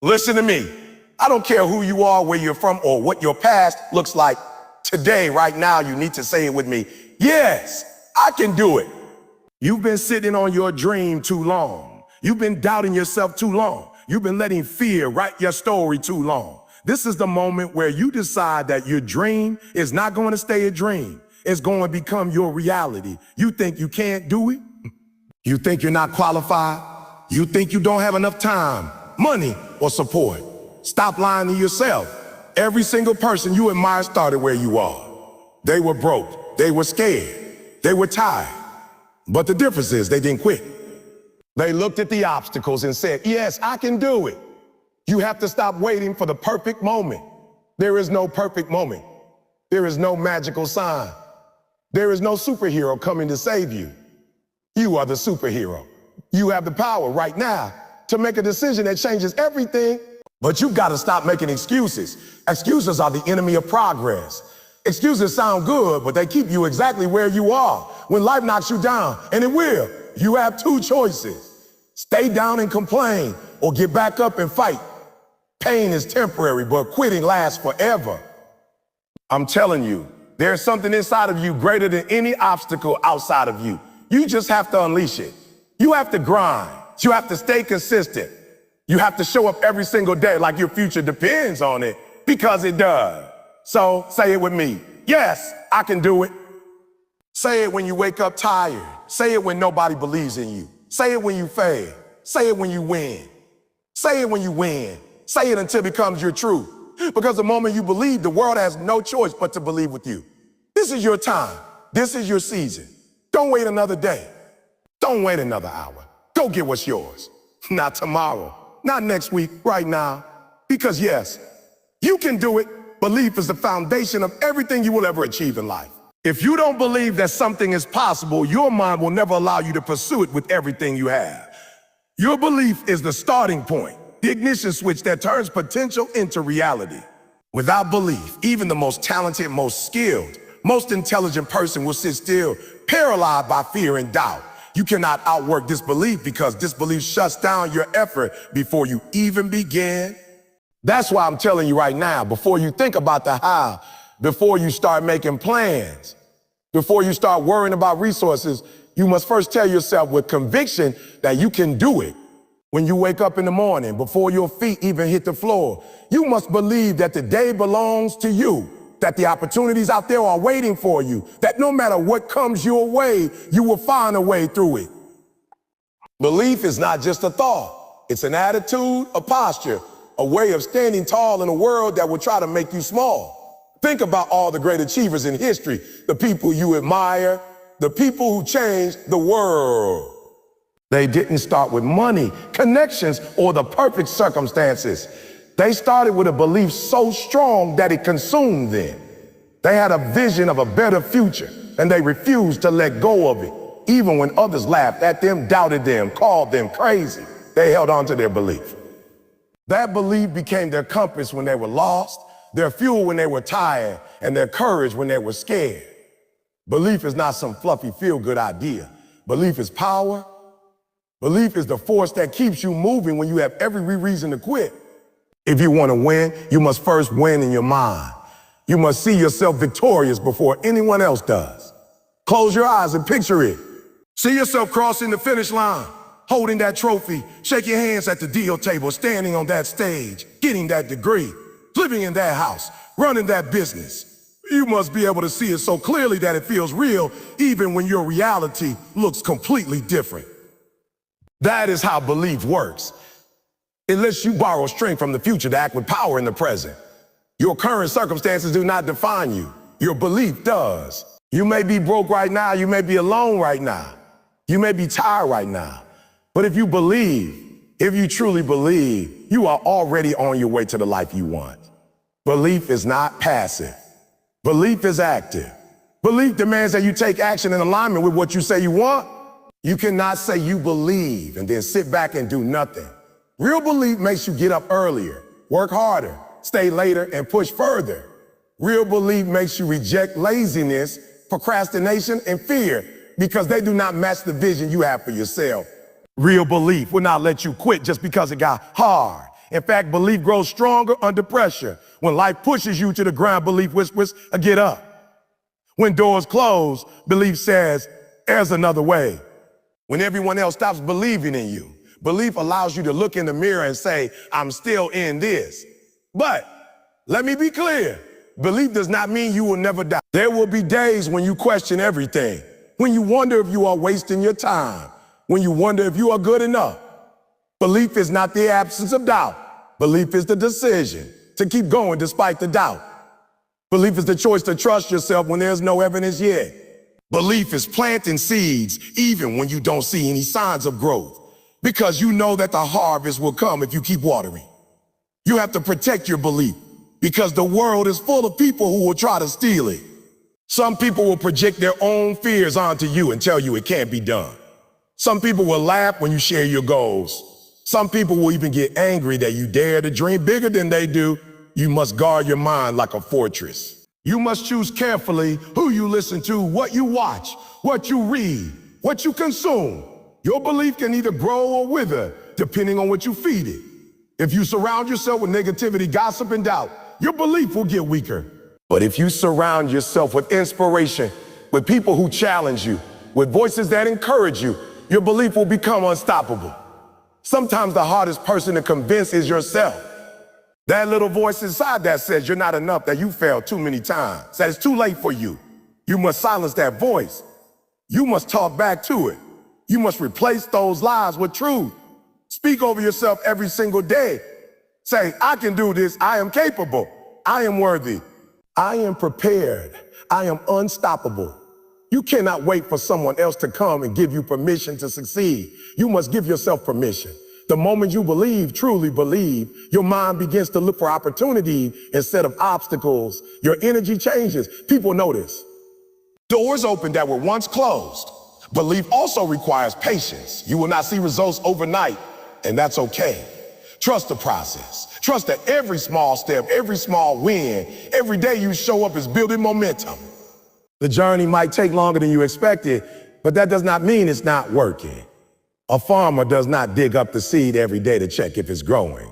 Listen to me. I don't care who you are, where you're from, or what your past looks like. Today, right now, you need to say it with me. Yes, I can do it. You've been sitting on your dream too long. You've been doubting yourself too long. You've been letting fear write your story too long. This is the moment where you decide that your dream is not going to stay a dream. It's going to become your reality. You think you can't do it? You think you're not qualified? You think you don't have enough time, money, or support? Stop lying to yourself. Every single person you admire started where you are. They were broke. They were scared. They were tired. But the difference is they didn't quit. They looked at the obstacles and said, yes, I can do it. You have to stop waiting for the perfect moment. There is no perfect moment. There is no magical sign. There is no superhero coming to save you. You are the superhero. You have the power right now to make a decision that changes everything. But you've got to stop making excuses. Excuses are the enemy of progress. Excuses sound good, but they keep you exactly where you are. When life knocks you down, and it will, you have two choices. Stay down and complain, or get back up and fight. Pain is temporary, but quitting lasts forever. I'm telling you, there's something inside of you greater than any obstacle outside of you. You just have to unleash it. You have to grind. You have to stay consistent. You have to show up every single day like your future depends on it, because it does. So say it with me. Yes, I can do it. Say it when you wake up tired. Say it when nobody believes in you. Say it when you fail. Say it when you win. Say it when you win. Say it until it becomes your truth. Because the moment you believe, the world has no choice but to believe with you. This is your time. This is your season. Don't wait another day. Don't wait another hour. Go get what's yours. Not tomorrow. Not next week, right now. Because yes, you can do it. Belief is the foundation of everything you will ever achieve in life. If you don't believe that something is possible, your mind will never allow you to pursue it with everything you have. Your belief is the starting point, the ignition switch that turns potential into reality. Without belief, even the most talented, most skilled, most intelligent person will sit still, paralyzed by fear and doubt. You cannot outwork disbelief, because disbelief shuts down your effort before you even begin. That's why I'm telling you right now, before you think about the how, before you start making plans, before you start worrying about resources, you must first tell yourself with conviction that you can do it. When you wake up in the morning, before your feet even hit the floor, you must believe that the day belongs to you, that the opportunities out there are waiting for you, that no matter what comes your way, you will find a way through it. Belief is not just a thought. It's an attitude, a posture, a way of standing tall in a world that will try to make you small. Think about all the great achievers in history, the people you admire, the people who changed the world. They didn't start with money, connections, or the perfect circumstances. They started with a belief so strong that it consumed them. They had a vision of a better future, and they refused to let go of it. Even when others laughed at them, doubted them, called them crazy, they held on to their belief. That belief became their compass when they were lost, their fuel when they were tired, and their courage when they were scared. Belief is not some fluffy feel-good idea. Belief is power. Belief is the force that keeps you moving when you have every reason to quit. If you want to win, you must first win in your mind. You must see yourself victorious before anyone else does. Close your eyes and picture it. See yourself crossing the finish line, holding that trophy, shake your hands at the deal table, standing on that stage, getting that degree, living in that house, running that business. You must be able to see it so clearly that it feels real, even when your reality looks completely different. That is how belief works. It lets you borrow strength from the future to act with power in the present. Your current circumstances do not define you. Your belief does. You may be broke right now. You may be alone right now. You may be tired right now. But if you believe, if you truly believe, you are already on your way to the life you want. Belief is not passive. Belief is active. Belief demands that you take action in alignment with what you say you want. You cannot say you believe and then sit back and do nothing. Real belief makes you get up earlier, work harder, stay later, and push further. Real belief makes you reject laziness, procrastination, and fear, because they do not match the vision you have for yourself. Real belief will not let you quit just because it got hard. In fact, belief grows stronger under pressure. When life pushes you to the ground, belief whispers, get up. When doors close, belief says, there's another way. When everyone else stops believing in you, belief allows you to look in the mirror and say, I'm still in this. But let me be clear, belief does not mean you will never die. There will be days when you question everything, when you wonder if you are wasting your time, when you wonder if you are good enough. Belief is not the absence of doubt. Belief is the decision to keep going despite the doubt. Belief is the choice to trust yourself when there's no evidence yet. Belief is planting seeds even when you don't see any signs of growth, because you know that the harvest will come if you keep watering. You have to protect your belief because the world is full of people who will try to steal it. Some people will project their own fears onto you and tell you it can't be done. Some people will laugh when you share your goals. Some people will even get angry that you dare to dream bigger than they do. You must guard your mind like a fortress. You must choose carefully who you listen to, what you watch, what you read, what you consume. Your belief can either grow or wither, depending on what you feed it. If you surround yourself with negativity, gossip, and doubt, your belief will get weaker. But if you surround yourself with inspiration, with people who challenge you, with voices that encourage you, your belief will become unstoppable. Sometimes the hardest person to convince is yourself. That little voice inside that says you're not enough, that you failed too many times, that it's too late for you. You must silence that voice. You must talk back to it. You must replace those lies with truth. Speak over yourself every single day. Say, I can do this. I am capable. I am worthy. I am prepared. I am unstoppable. You cannot wait for someone else to come and give you permission to succeed. You must give yourself permission. The moment you believe, truly believe, your mind begins to look for opportunity instead of obstacles. Your energy changes. People notice. Doors open that were once closed. Belief also requires patience. You will not see results overnight, and that's okay. Trust the process. Trust that every small step, every small win, every day you show up is building momentum. The journey might take longer than you expected, but that does not mean it's not working. A farmer does not dig up the seed every day to check if it's growing.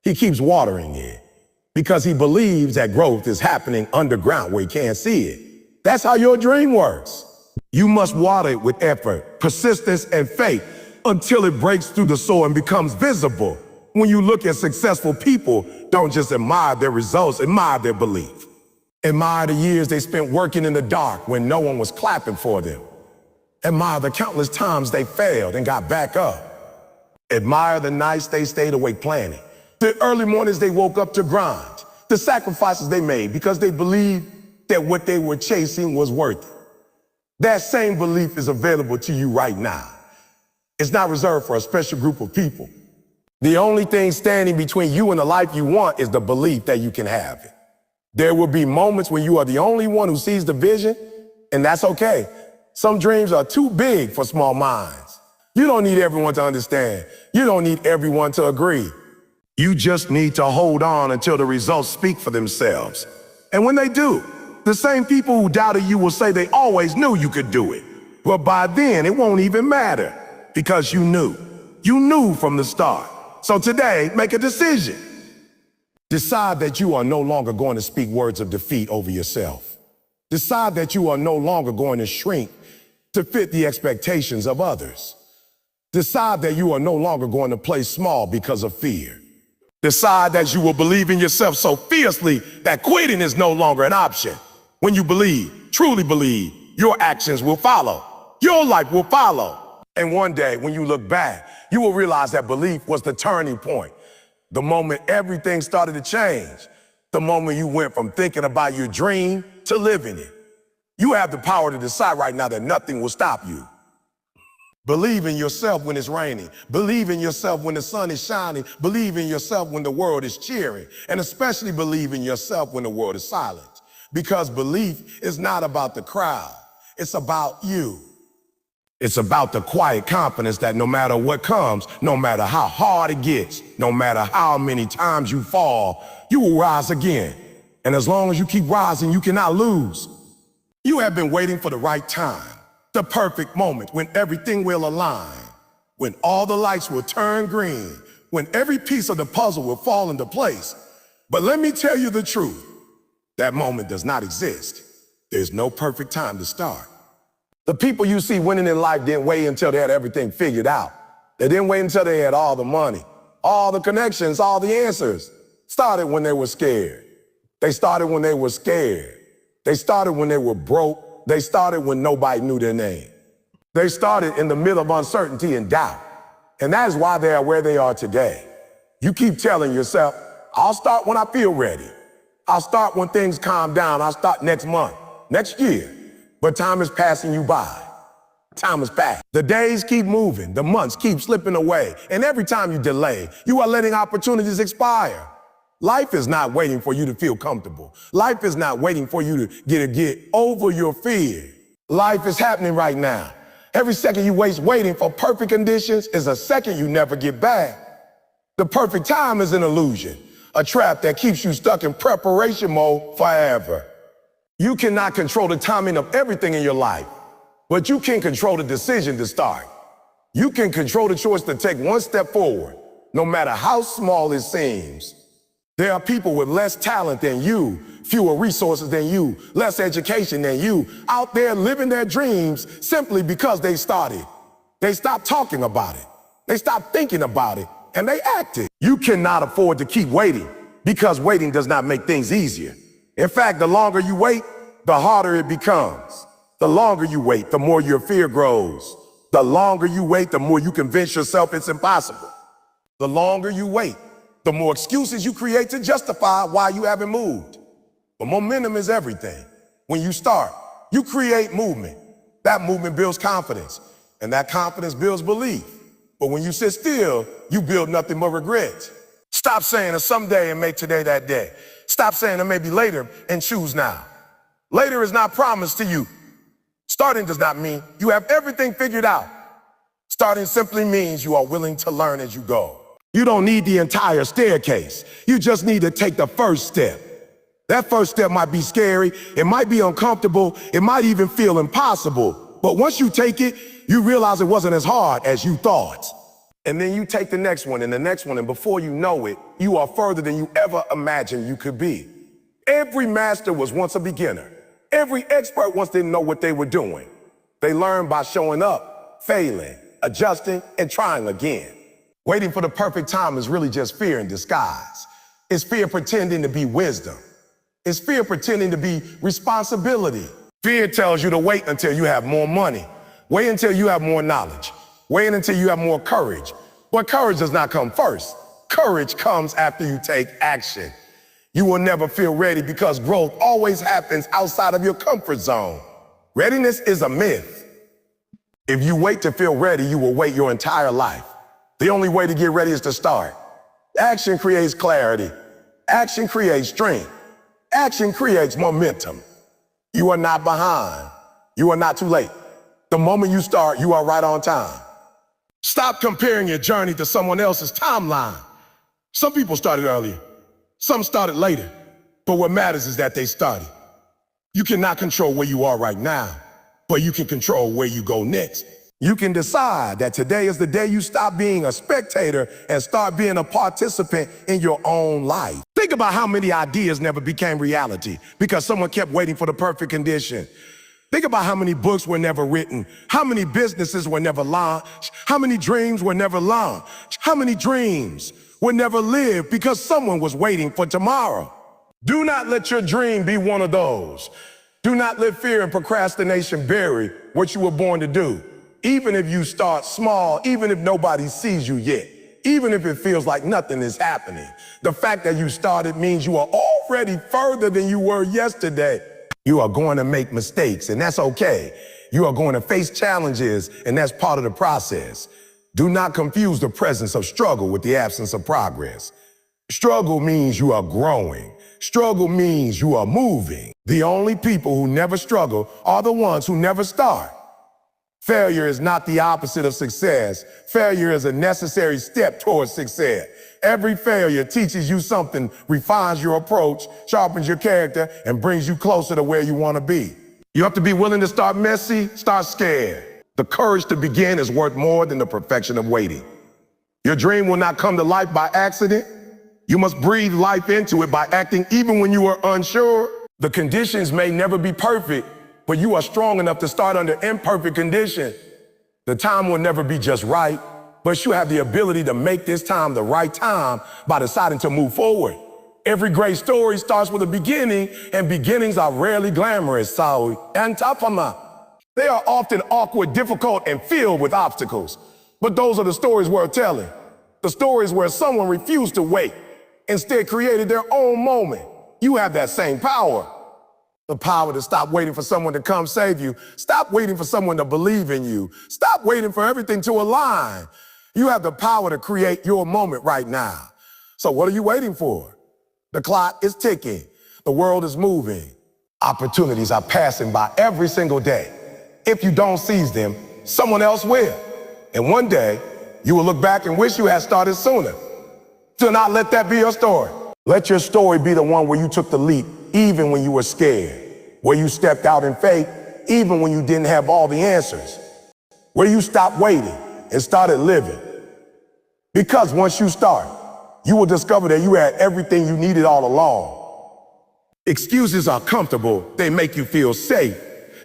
He keeps watering it because he believes that growth is happening underground where he can't see it. That's how your dream works. You must water it with effort, persistence, and faith until it breaks through the soil and becomes visible. When you look at successful people, don't just admire their results, admire their belief. Admire the years they spent working in the dark when no one was clapping for them. Admire the countless times they failed and got back up. Admire the nights they stayed awake planning, the early mornings they woke up to grind, the sacrifices they made because they believed that what they were chasing was worth it. That same belief is available to you right now. It's not reserved for a special group of people. The only thing standing between you and the life you want is the belief that you can have it. There will be moments when you are the only one who sees the vision, and that's okay. Some dreams are too big for small minds. You don't need everyone to understand. You don't need everyone to agree. You just need to hold on until the results speak for themselves. And when they do, the same people who doubted you will say they always knew you could do it. But by then, it won't even matter because you knew. You knew from the start. So today, make a decision. Decide that you are no longer going to speak words of defeat over yourself. Decide that you are no longer going to shrink to fit the expectations of others. Decide that you are no longer going to play small because of fear. Decide that you will believe in yourself so fiercely that quitting is no longer an option. When you believe, truly believe, your actions will follow. Your life will follow. And one day, when you look back, you will realize that belief was the turning point. The moment everything started to change. The moment you went from thinking about your dream to living it. You have the power to decide right now that nothing will stop you. Believe in yourself when it's raining. Believe in yourself when the sun is shining. Believe in yourself when the world is cheering. And especially believe in yourself when the world is silent. Because belief is not about the crowd. It's about you. It's about the quiet confidence that no matter what comes, no matter how hard it gets, no matter how many times you fall, you will rise again. And as long as you keep rising, you cannot lose. You have been waiting for the right time, the perfect moment when everything will align, when all the lights will turn green, when every piece of the puzzle will fall into place. But let me tell you the truth. That moment does not exist. There's no perfect time to start. The people you see winning in life didn't wait until they had everything figured out. They didn't wait until they had all the money, all the connections, all the answers. Started when they were scared. They started when they were scared. They started when they were broke. They started when nobody knew their name. They started in the middle of uncertainty and doubt. And that is why they are where they are today. You keep telling yourself, I'll start when I feel ready. I'll start when things calm down. I'll start next month, next year. But time is passing you by. Time is passing. The days keep moving. The months keep slipping away. And every time you delay, you are letting opportunities expire. Life is not waiting for you to feel comfortable. Life is not waiting for you to get over your fear. Life is happening right now. Every second you waste waiting for perfect conditions is a second you never get back. The perfect time is an illusion, a trap that keeps you stuck in preparation mode forever. You cannot control the timing of everything in your life, but you can control the decision to start. You can control the choice to take one step forward, no matter how small it seems. There are people with less talent than you, fewer resources than you, less education than you, out there living their dreams simply because they started. They stopped talking about it. They stopped thinking about it, and they acted. You cannot afford to keep waiting because waiting does not make things easier. In fact, the longer you wait, the harder it becomes. The longer you wait, the more your fear grows. The longer you wait, the more you convince yourself it's impossible. The longer you wait, the more excuses you create to justify why you haven't moved. But momentum is everything. When you start, you create movement. That movement builds confidence, and that confidence builds belief. But when you sit still, you build nothing but regret. Stop saying it's someday and make today that day. Stop saying it may be later and choose now. Later is not promised to you. Starting does not mean you have everything figured out. Starting simply means you are willing to learn as you go. You don't need the entire staircase. You just need to take the first step. That first step might be scary, it might be uncomfortable, it might even feel impossible. But once you take it, you realize it wasn't as hard as you thought. And then you take the next one and the next one, and before you know it, you are further than you ever imagined you could be. Every master was once a beginner. Every expert once didn't know what they were doing. They learned by showing up, failing, adjusting, and trying again. Waiting for the perfect time is really just fear in disguise. It's fear pretending to be wisdom. It's fear pretending to be responsibility. Fear tells you to wait until you have more money. Wait until you have more knowledge. Wait until you have more courage. But courage does not come first. Courage comes after you take action. You will never feel ready because growth always happens outside of your comfort zone. Readiness is a myth. If you wait to feel ready, you will wait your entire life. The only way to get ready is to start. Action creates clarity. Action creates strength. Action creates momentum. You are not behind. You are not too late. The moment you start, you are right on time. Stop comparing your journey to someone else's timeline. Some people started earlier. Some started later. But what matters is that they started. You cannot control where you are right now, but you can control where you go next. You can decide that today is the day you stop being a spectator and start being a participant in your own life. Think about how many ideas never became reality because someone kept waiting for the perfect condition. Think about how many books were never written, how many businesses were never launched, how many dreams were never launched, how many dreams were never lived because someone was waiting for tomorrow. Do not let your dream be one of those. Do not let fear and procrastination bury what you were born to do. Even if you start small, even if nobody sees you yet, even if it feels like nothing is happening, the fact that you started means you are already further than you were yesterday. You are going to make mistakes, and that's okay. You are going to face challenges, and that's part of the process. Do not confuse the presence of struggle with the absence of progress. Struggle means you are growing. Struggle means you are moving. The only people who never struggle are the ones who never start. Failure is not the opposite of success. Failure is a necessary step towards success. Every failure teaches you something, refines your approach, sharpens your character, and brings you closer to where you want to be. You have to be willing to start messy, start scared. The courage to begin is worth more than the perfection of waiting. Your dream will not come to life by accident. You must breathe life into it by acting even when you are unsure. The conditions may never be perfect, but you are strong enough to start under imperfect conditions. The time will never be just right, but you have the ability to make this time the right time by deciding to move forward. Every great story starts with a beginning, and beginnings are rarely glamorous. They are often awkward, difficult, and filled with obstacles. But those are the stories worth telling. The stories where someone refused to wait, instead created their own moment. You have that same power. The power to stop waiting for someone to come save you. Stop waiting for someone to believe in you. Stop waiting for everything to align. You have the power to create your moment right now. So what are you waiting for? The clock is ticking. The world is moving. Opportunities are passing by every single day. If you don't seize them, someone else will. And one day, you will look back and wish you had started sooner. Do not let that be your story. Let your story be the one where you took the leap, even when you were scared. Where you stepped out in faith, even when you didn't have all the answers. Where you stopped waiting and started living. Because once you start, you will discover that you had everything you needed all along. Excuses are comfortable. They make you feel safe.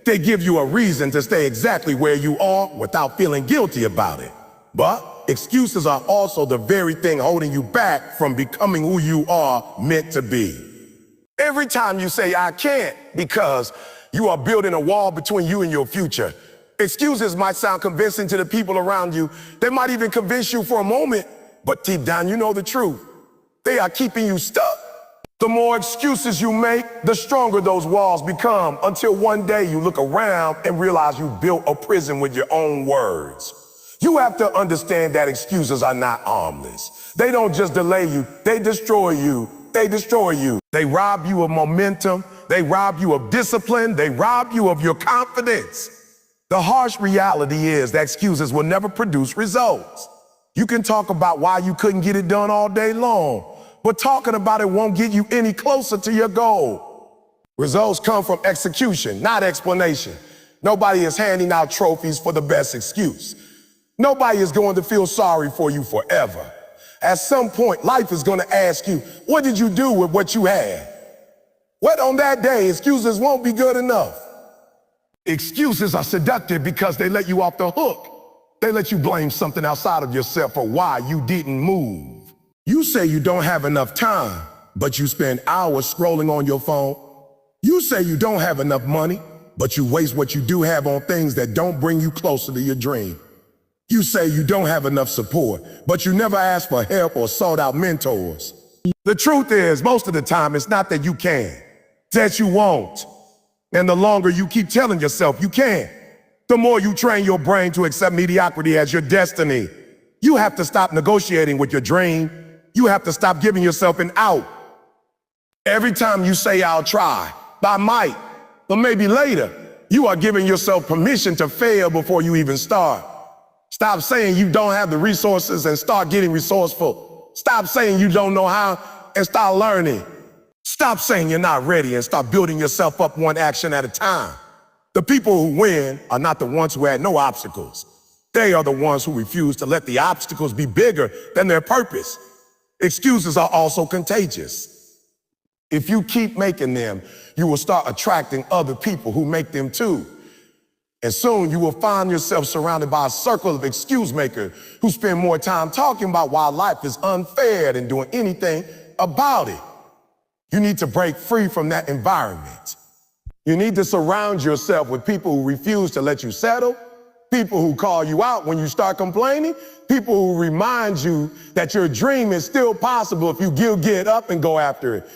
They give you a reason to stay exactly where you are without feeling guilty about it. But excuses are also the very thing holding you back from becoming who you are meant to be. Every time you say, I can't, because you are building a wall between you and your future. Excuses might sound convincing to the people around you. They might even convince you for a moment, but deep down you know the truth. They are keeping you stuck. The more excuses you make, the stronger those walls become, until one day you look around and realize you built a prison with your own words. You have to understand that excuses are not harmless. They don't just delay you, they destroy you. They destroy you. They rob you of momentum. They rob you of discipline. They rob you of your confidence. The harsh reality is that excuses will never produce results. You can talk about why you couldn't get it done all day long, but talking about it won't get you any closer to your goal. Results come from execution, not explanation. Nobody is handing out trophies for the best excuse. Nobody is going to feel sorry for you forever. At some point, life is going to ask you, what did you do with what you had? What on that day, excuses won't be good enough. Excuses are seductive because they let you off the hook. They let you blame something outside of yourself for why you didn't move. You say you don't have enough time, but you spend hours scrolling on your phone. You say you don't have enough money, but you waste what you do have on things that don't bring you closer to your dream. You say you don't have enough support, but you never ask for help or sought out mentors. The truth is, most of the time, it's not that you can, it's that you won't. And the longer you keep telling yourself you can, the more you train your brain to accept mediocrity as your destiny. You have to stop negotiating with your dream. You have to stop giving yourself an out. Every time you say, I'll try, I might, but maybe later, you are giving yourself permission to fail before you even start. Stop saying you don't have the resources and start getting resourceful. Stop saying you don't know how and start learning. Stop saying you're not ready and start building yourself up one action at a time. The people who win are not the ones who had no obstacles. They are the ones who refuse to let the obstacles be bigger than their purpose. Excuses are also contagious. If you keep making them, you will start attracting other people who make them too. And soon you will find yourself surrounded by a circle of excuse makers who spend more time talking about why life is unfair than doing anything about it. You need to break free from that environment. You need to surround yourself with people who refuse to let you settle, people who call you out when you start complaining, people who remind you that your dream is still possible if you get up and go after it.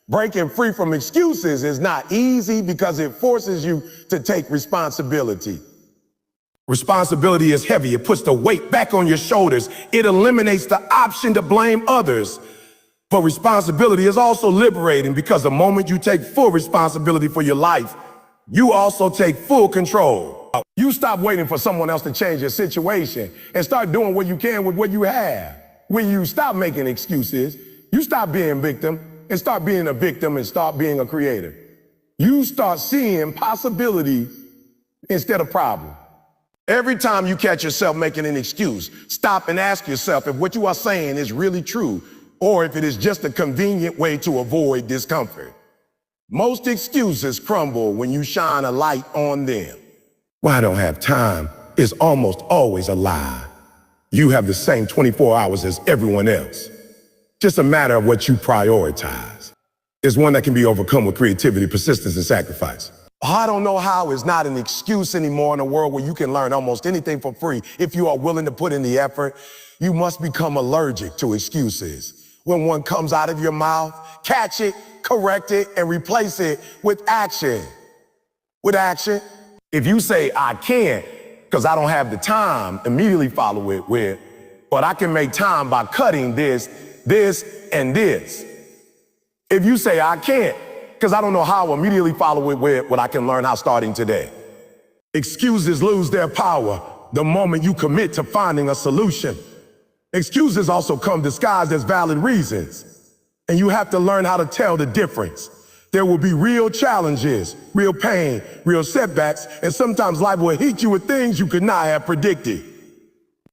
Breaking free from excuses is not easy because it forces you to take responsibility. Responsibility is heavy. It puts the weight back on your shoulders. It eliminates the option to blame others. But responsibility is also liberating because the moment you take full responsibility for your life, you also take full control. You stop waiting for someone else to change your situation and start doing what you can with what you have. When you stop making excuses, you stop being victim and start being a victim and start being a creator. You start seeing possibility instead of problem. Every time you catch yourself making an excuse, stop and ask yourself if what you are saying is really true or if it is just a convenient way to avoid discomfort. Most excuses crumble when you shine a light on them. "Well, I don't have time" is almost always a lie. You have the same 24 hours as everyone else. Just a matter of what you prioritize. It's one that can be overcome with creativity, persistence, and sacrifice. "I don't know how" is not an excuse anymore in a world where you can learn almost anything for free if you are willing to put in the effort. You must become allergic to excuses. When one comes out of your mouth, catch it, correct it, and replace it with action. With action. If you say, "I can't because I don't have the time," immediately follow it with, "But I can make time by cutting this, and this." If you say, "I can't because I don't know how," immediately follow it with, "What I can learn how starting today." Excuses lose their power the moment you commit to finding a solution. Excuses also come disguised as valid reasons, and you have to learn how to tell the difference. There will be real challenges, real pain, real setbacks, and sometimes life will hit you with things you could not have predicted.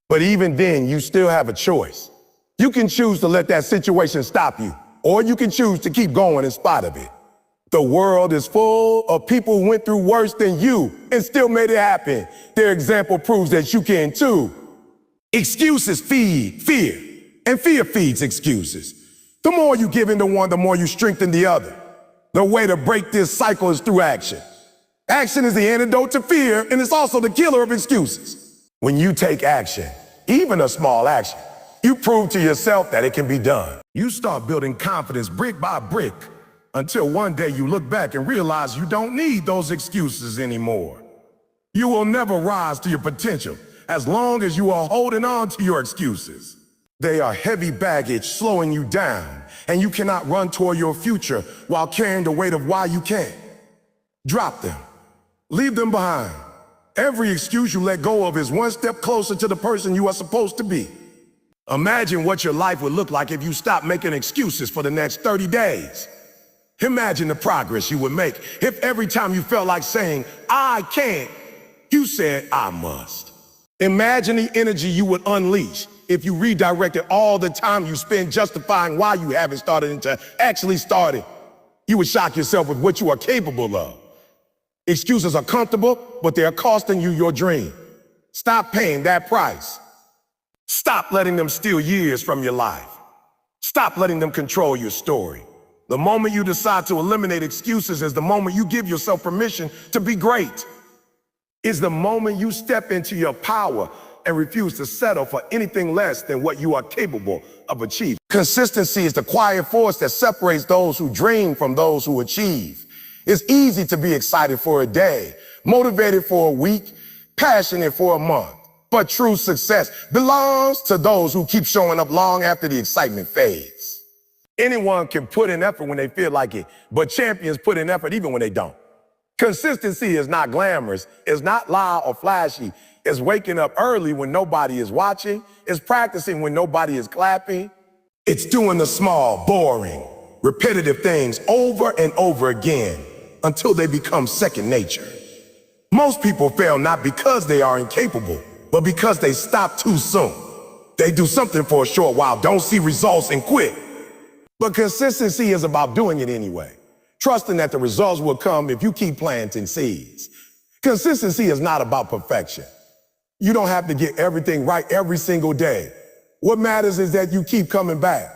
But even then, you still have a choice. You can choose to let that situation stop you, or you can choose to keep going in spite of it. The world is full of people who went through worse than you and still made it happen. Their example proves that you can too. Excuses feed fear, and fear feeds excuses. The more you give into one, the more you strengthen the other. The way to break this cycle is through action. Action is the antidote to fear, and it's also the killer of excuses. When you take action, even a small action, you prove to yourself that it can be done. You start building confidence brick by brick until one day you look back and realize you don't need those excuses anymore. You will never rise to your potential as long as you are holding on to your excuses. They are heavy baggage slowing you down, and you cannot run toward your future while carrying the weight of why you can't. Drop them. Leave them behind. Every excuse you let go of is one step closer to the person you are supposed to be. Imagine what your life would look like if you stopped making excuses for the next 30 days. Imagine the progress you would make if every time you felt like saying, "I can't," you said, "I must." Imagine the energy you would unleash if you redirected all the time you spend justifying why you haven't started into actually starting. You would shock yourself with what you are capable of. Excuses are comfortable, but they are costing you your dream. Stop paying that price. Stop letting them steal years from your life. Stop letting them control your story. The moment you decide to eliminate excuses is the moment you give yourself permission to be great. It's the moment you step into your power and refuse to settle for anything less than what you are capable of achieving. Consistency is the quiet force that separates those who dream from those who achieve. It's easy to be excited for a day, motivated for a week, passionate for a month. But true success belongs to those who keep showing up long after the excitement fades. Anyone can put in effort when they feel like it, but champions put in effort even when they don't. Consistency is not glamorous, it's not loud or flashy. It's waking up early when nobody is watching. It's practicing when nobody is clapping. It's doing the small, boring, repetitive things over and over again until they become second nature. Most people fail not because they are incapable, but because they stop too soon. They do something for a short while, don't see results, and quit. But consistency is about doing it anyway, trusting that the results will come if you keep planting seeds. Consistency is not about perfection. You don't have to get everything right every single day. What matters is that you keep coming back.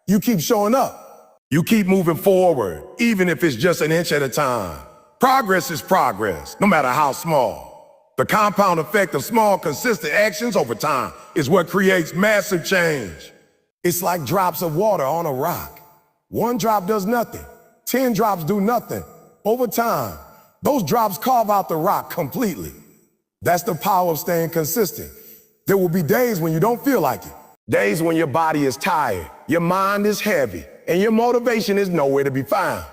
You keep showing up. You keep moving forward, even if it's just an inch at a time. Progress is progress, no matter how small. The compound effect of small, consistent actions over time is what creates massive change. It's like drops of water on a rock. One drop does nothing. 10 drops do nothing. Over time, those drops carve out the rock completely. That's the power of staying consistent. There will be days when you don't feel like it. Days when your body is tired, your mind is heavy, and your motivation is nowhere to be found.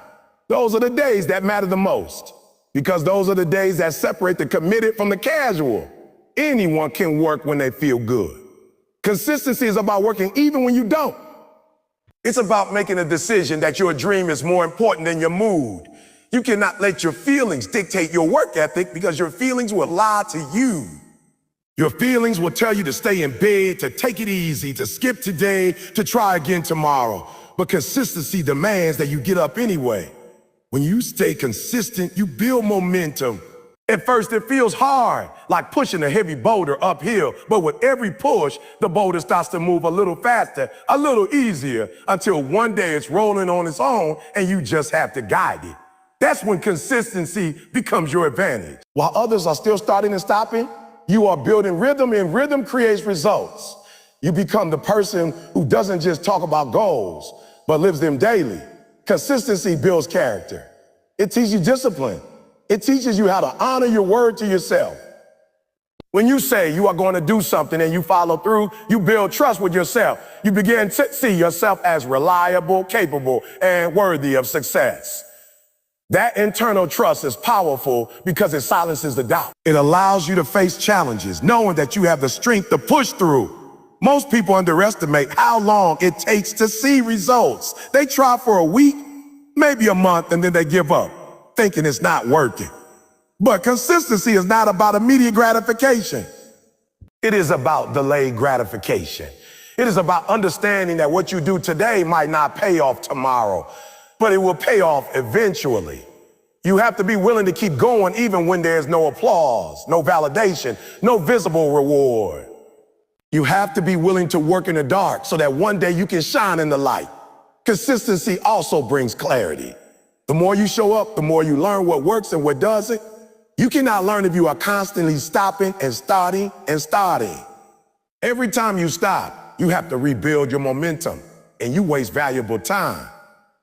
Those are the days that matter the most, because those are the days that separate the committed from the casual. Anyone can work when they feel good. Consistency is about working even when you don't. It's about making a decision that your dream is more important than your mood. You cannot let your feelings dictate your work ethic because your feelings will lie to you. Your feelings will tell you to stay in bed, to take it easy, to skip today, to try again tomorrow. But consistency demands that you get up anyway. When you stay consistent, you build momentum. At first, it feels hard, like pushing a heavy boulder uphill. But with every push, the boulder starts to move a little faster, a little easier, until one day it's rolling on its own and you just have to guide it. That's when consistency becomes your advantage. While others are still starting and stopping, you are building rhythm, and rhythm creates results. You become the person who doesn't just talk about goals, but lives them daily. Consistency builds character. It teaches you discipline. It teaches you how to honor your word to yourself. When you say you are going to do something and you follow through, you build trust with yourself. You begin to see yourself as reliable, capable, and worthy of success. That internal trust is powerful because it silences the doubt. It allows you to face challenges, knowing that you have the strength to push through. Most people underestimate how long it takes to see results. They try for a week, maybe a month, and then they give up, thinking it's not working. But consistency is not about immediate gratification. It is about delayed gratification. It is about understanding that what you do today might not pay off tomorrow, but it will pay off eventually. You have to be willing to keep going even when there's no applause, no validation, no visible reward. You have to be willing to work in the dark so that one day you can shine in the light. Consistency also brings clarity. The more you show up, the more you learn what works and what doesn't. You cannot learn if you are constantly stopping and starting and starting. Every time you stop, you have to rebuild your momentum, and you waste valuable time.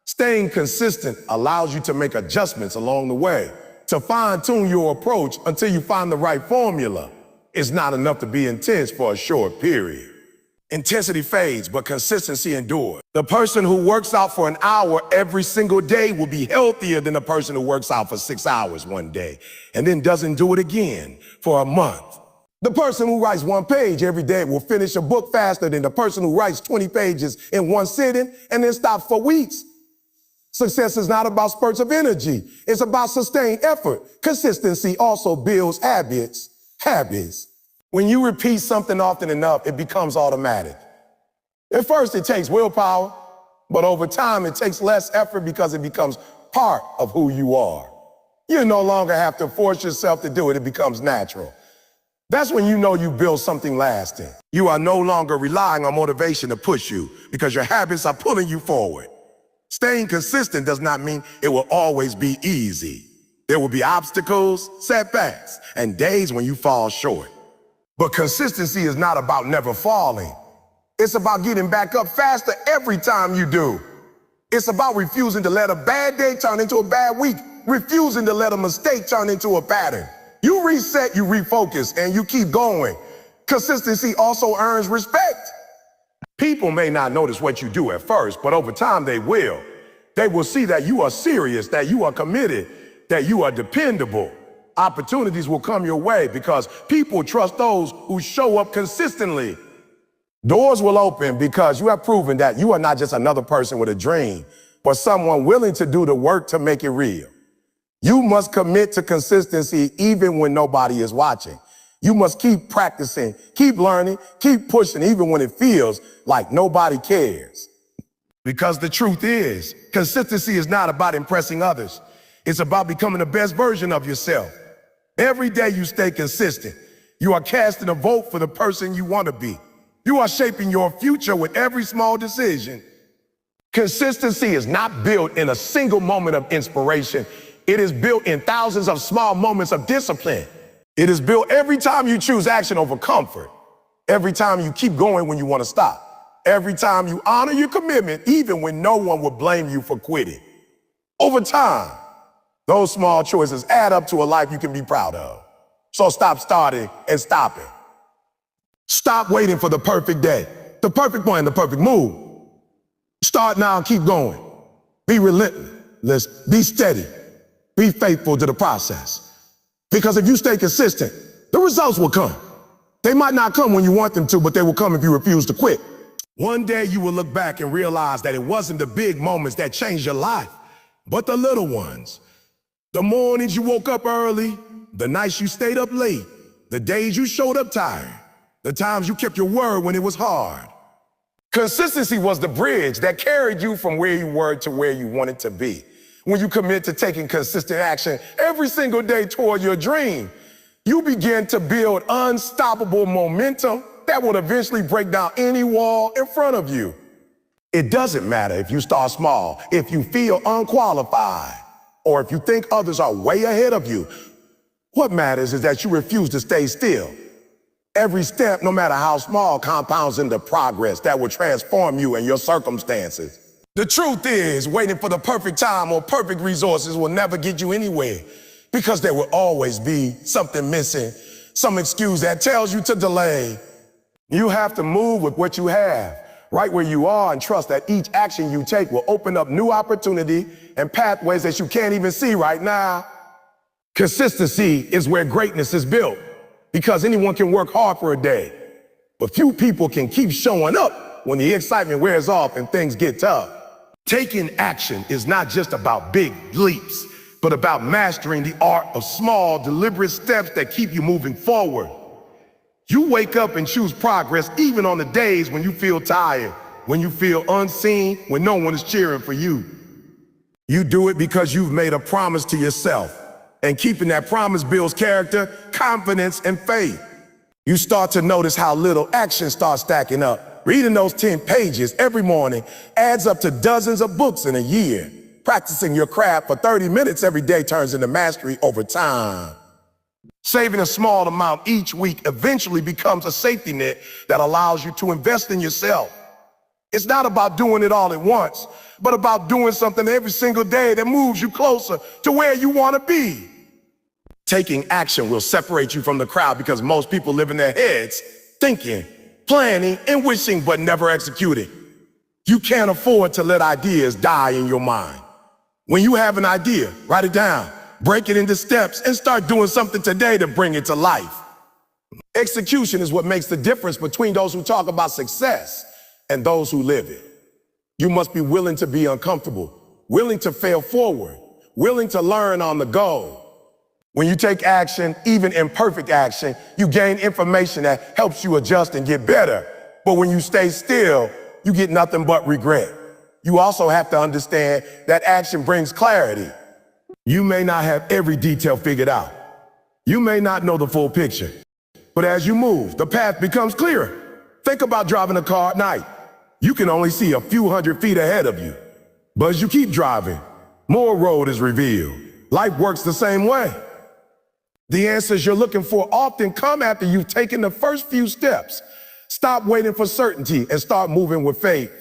Staying consistent allows you to make adjustments along the way, to fine-tune your approach until you find the right formula. It's not enough to be intense for a short period. Intensity fades, but consistency endures. The person who works out for an hour every single day will be healthier than the person who works out for 6 hours one day and then doesn't do it again for a month. The person who writes one page every day will finish a book faster than the person who writes 20 pages in one sitting and then stops for weeks. Success is not about spurts of energy. It's about sustained effort. Consistency also builds habits. When you repeat something often enough, it becomes automatic. At first, it takes willpower, but over time, it takes less effort because it becomes part of who you are. You no longer have to force yourself to do it. It becomes natural. That's when you know you build something lasting. You are no longer relying on motivation to push you because your habits are pulling you forward. Staying consistent does not mean it will always be easy. There will be obstacles, setbacks, and days when you fall short. But consistency is not about never falling. It's about getting back up faster every time you do. It's about refusing to let a bad day turn into a bad week, refusing to let a mistake turn into a pattern. You reset, you refocus, and you keep going. Consistency also earns respect. People may not notice what you do at first, but over time they will. They will see that you are serious, that you are committed, that you are dependable. Opportunities will come your way because people trust those who show up consistently. Doors will open because you have proven that you are not just another person with a dream, but someone willing to do the work to make it real. You must commit to consistency even when nobody is watching. You must keep practicing, keep learning, keep pushing even when it feels like nobody cares. Because the truth is, consistency is not about impressing others. It's about becoming the best version of yourself. Every day you stay consistent. You are casting a vote for the person you want to be. You are shaping your future with every small decision. Consistency is not built in a single moment of inspiration. It is built in thousands of small moments of discipline. It is built every time you choose action over comfort. Every time you keep going when you want to stop. Every time you honor your commitment, even when no one will blame you for quitting. Over time, those small choices add up to a life you can be proud of. So stop starting and stopping. Stop waiting for the perfect day, the perfect plan, the perfect move. Start now and keep going. Be relentless, be steady, be faithful to the process. Because if you stay consistent, the results will come. They might not come when you want them to, but they will come if you refuse to quit. One day you will look back and realize that it wasn't the big moments that changed your life, but the little ones. The mornings you woke up early, the nights you stayed up late, The days you showed up tired. The times you kept your word when it was hard. Consistency was the bridge that carried you from where you were to where you wanted to be. When you commit to taking consistent action every single day toward your dream, you begin to build unstoppable momentum that will eventually break down any wall in front of you. It doesn't matter if you start small, if you feel unqualified, or if you think others are way ahead of you. What matters is that you refuse to stay still. Every step, no matter how small, compounds into progress that will transform you and your circumstances. The truth is, waiting for the perfect time or perfect resources will never get you anywhere, because there will always be something missing, some excuse that tells you to delay. You have to move with what you have, right where you are, and trust that each action you take will open up new opportunity and pathways that you can't even see right now. Consistency is where greatness is built, because anyone can work hard for a day, but few people can keep showing up when the excitement wears off and things get tough. Taking action is not just about big leaps, but about mastering the art of small, deliberate steps that keep you moving forward. You wake up and choose progress even on the days when you feel tired, when you feel unseen, when no one is cheering for you. You do it because you've made a promise to yourself, and keeping that promise builds character, confidence, and faith. You start to notice how little action starts stacking up. Reading those 10 pages every morning adds up to dozens of books in a year. Practicing your craft for 30 minutes every day turns into mastery over time. Saving a small amount each week eventually becomes a safety net that allows you to invest in yourself. It's not about doing it all at once, but about doing something every single day that moves you closer to where you want to be. Taking action will separate you from the crowd, because most people live in their heads, thinking, planning, and wishing, but never executing. You can't afford to let ideas die in your mind. When you have an idea, write it down, break it into steps, and start doing something today to bring it to life. Execution is what makes the difference between those who talk about success and those who live it. You must be willing to be uncomfortable, willing to fail forward, willing to learn on the go. When you take action, even imperfect action, you gain information that helps you adjust and get better. But when you stay still, you get nothing but regret. You also have to understand that action brings clarity. You may not have every detail figured out. You may not know the full picture. But as you move, the path becomes clearer. Think about driving a car at night. You can only see a few hundred feet ahead of you. But as you keep driving, more road is revealed. Life works the same way. The answers you're looking for often come after you've taken the first few steps. Stop waiting for certainty and start moving with faith.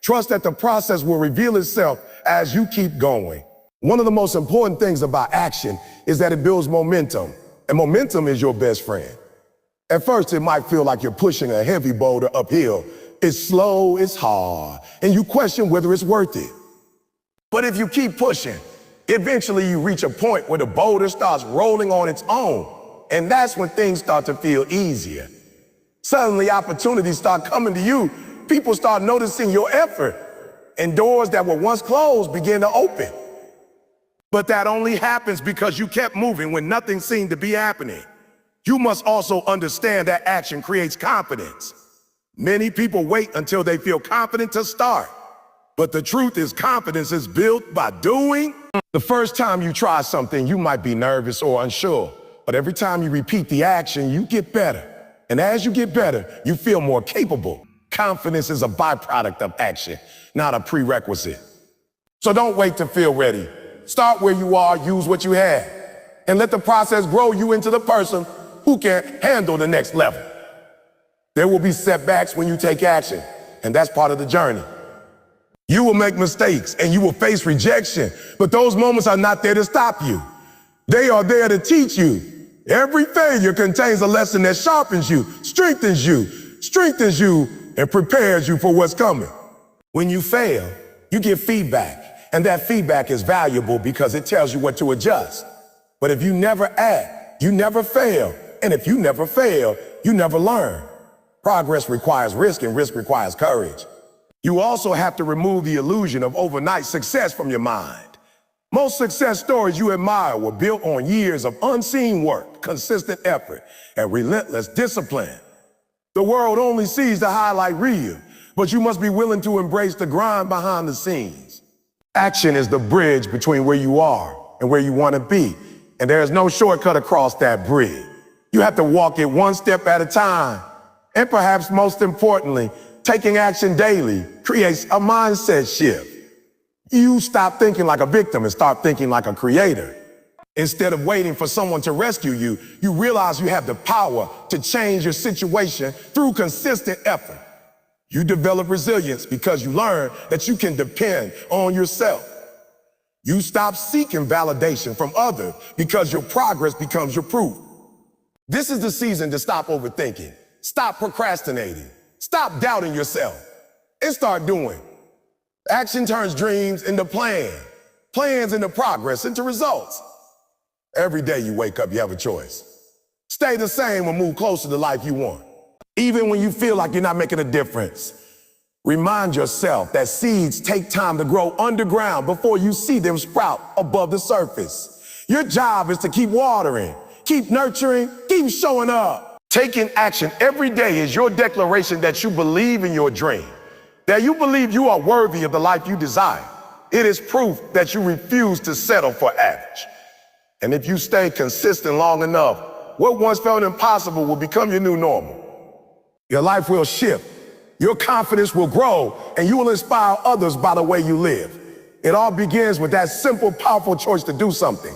Trust that the process will reveal itself as you keep going. One of the most important things about action is that it builds momentum, and momentum is your best friend. At first, it might feel like you're pushing a heavy boulder uphill. It's slow, it's hard, and you question whether it's worth it. But if you keep pushing, eventually you reach a point where the boulder starts rolling on its own, and that's when things start to feel easier. Suddenly, opportunities start coming to you. People start noticing your effort, and doors that were once closed begin to open. But that only happens because you kept moving when nothing seemed to be happening. You must also understand that action creates confidence. Many people wait until they feel confident to start. But the truth is, confidence is built by doing. The first time you try something, you might be nervous or unsure. But every time you repeat the action, you get better. And as you get better, you feel more capable. Confidence is a byproduct of action, not a prerequisite. So don't wait to feel ready. Start where you are, use what you have, and let the process grow you into the person who can handle the next level. There will be setbacks when you take action, and that's part of the journey. You will make mistakes and you will face rejection, but those moments are not there to stop you. They are there to teach you. Every failure contains a lesson that sharpens you, strengthens you, and prepares you for what's coming. When you fail, you get feedback, and that feedback is valuable because it tells you what to adjust. But if you never act, you never fail. And if you never fail, you never learn. Progress requires risk, and risk requires courage. You also have to remove the illusion of overnight success from your mind. Most success stories you admire were built on years of unseen work, consistent effort, and relentless discipline. The world only sees the highlight reel, but you must be willing to embrace the grind behind the scenes. Action is the bridge between where you are and where you want to be, and there is no shortcut across that bridge. You have to walk it one step at a time, and perhaps most importantly, taking action daily creates a mindset shift. You stop thinking like a victim and start thinking like a creator. Instead of waiting for someone to rescue you, you realize you have the power to change your situation through consistent effort. You develop resilience because you learn that you can depend on yourself. You stop seeking validation from others because your progress becomes your proof. This is the season to stop overthinking, stop procrastinating, stop doubting yourself, and start doing. Action turns dreams into plans, plans into progress, into results. Every day you wake up, you have a choice. Stay the same or move closer to the life you want. Even when you feel like you're not making a difference, remind yourself that seeds take time to grow underground before you see them sprout above the surface. Your job is to keep watering, keep nurturing, keep showing up. Taking action every day is your declaration that you believe in your dream, that you believe you are worthy of the life you desire. It is proof that you refuse to settle for average. And if you stay consistent long enough, what once felt impossible will become your new normal. Your life will shift, your confidence will grow, and you will inspire others by the way you live. It all begins with that simple, powerful choice to do something.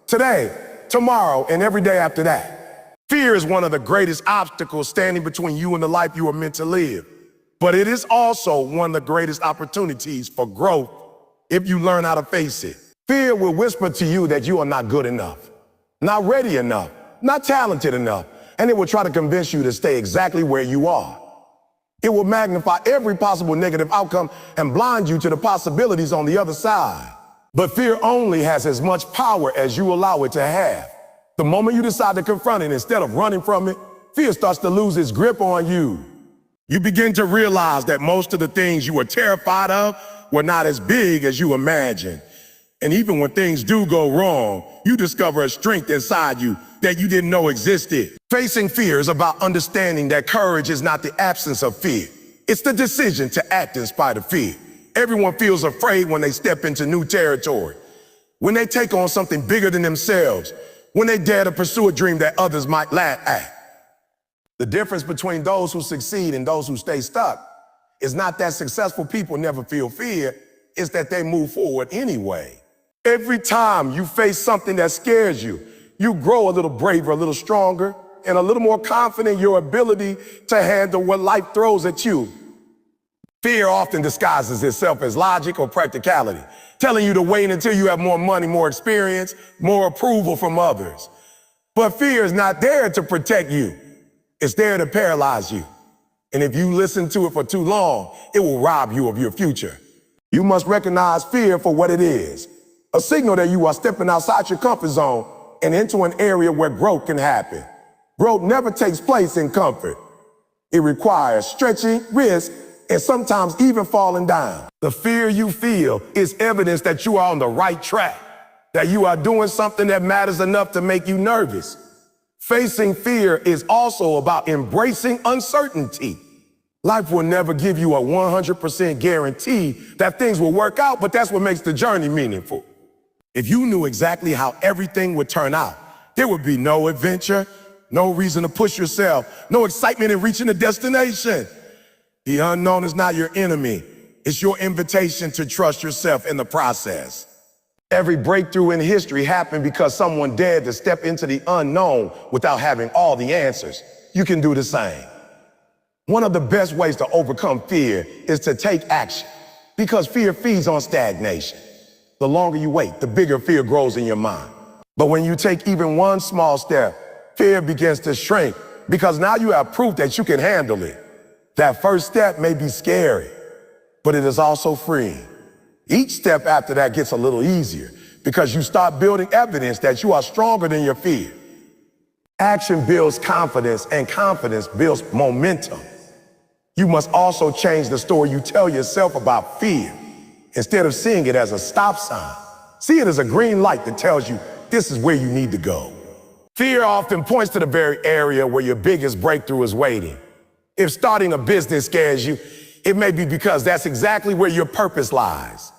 Today, tomorrow, and every day after that. Fear is one of the greatest obstacles standing between you and the life you are meant to live. But it is also one of the greatest opportunities for growth if you learn how to face it. Fear will whisper to you that you are not good enough, not ready enough, not talented enough, and it will try to convince you to stay exactly where you are. It will magnify every possible negative outcome and blind you to the possibilities on the other side. But fear only has as much power as you allow it to have. The moment you decide to confront it instead of running from it, fear starts to lose its grip on you. You begin to realize that most of the things you were terrified of were not as big as you imagined. And even when things do go wrong, you discover a strength inside you that you didn't know existed. Facing fear is about understanding that courage is not the absence of fear. It's the decision to act in spite of fear. Everyone feels afraid when they step into new territory, when they take on something bigger than themselves, when they dare to pursue a dream that others might laugh at. The difference between those who succeed and those who stay stuck is not that successful people never feel fear, it's that they move forward anyway. Every time you face something that scares you, you grow a little braver, a little stronger, and a little more confident in your ability to handle what life throws at you. Fear often disguises itself as logic or practicality, telling you to wait until you have more money, more experience, more approval from others. But fear is not there to protect you. It's there to paralyze you. And if you listen to it for too long, it will rob you of your future. You must recognize fear for what it is, a signal that you are stepping outside your comfort zone and into an area where growth can happen. Growth never takes place in comfort. It requires stretching, risk, and sometimes even falling down. The fear you feel is evidence that you are on the right track, that you are doing something that matters enough to make you nervous. Facing fear is also about embracing uncertainty. Life will never give you a 100% guarantee that things will work out, but that's what makes the journey meaningful. If you knew exactly how everything would turn out, there would be no adventure, no reason to push yourself, no excitement in reaching a destination. The unknown is not your enemy. It's your invitation to trust yourself in the process. Every breakthrough in history happened because someone dared to step into the unknown without having all the answers. You can do the same. One of the best ways to overcome fear is to take action, because fear feeds on stagnation. The longer you wait, the bigger fear grows in your mind. But when you take even one small step, fear begins to shrink, because now you have proof that you can handle it. That first step may be scary, but it is also freeing. Each step after that gets a little easier because you start building evidence that you are stronger than your fear. Action builds confidence, and confidence builds momentum. You must also change the story you tell yourself about fear. Instead of seeing it as a stop sign, See it as a green light that tells you this is where you need to go. Fear often points to the very area where your biggest breakthrough is waiting. If starting a business scares you, it may be because that's exactly where your purpose lies.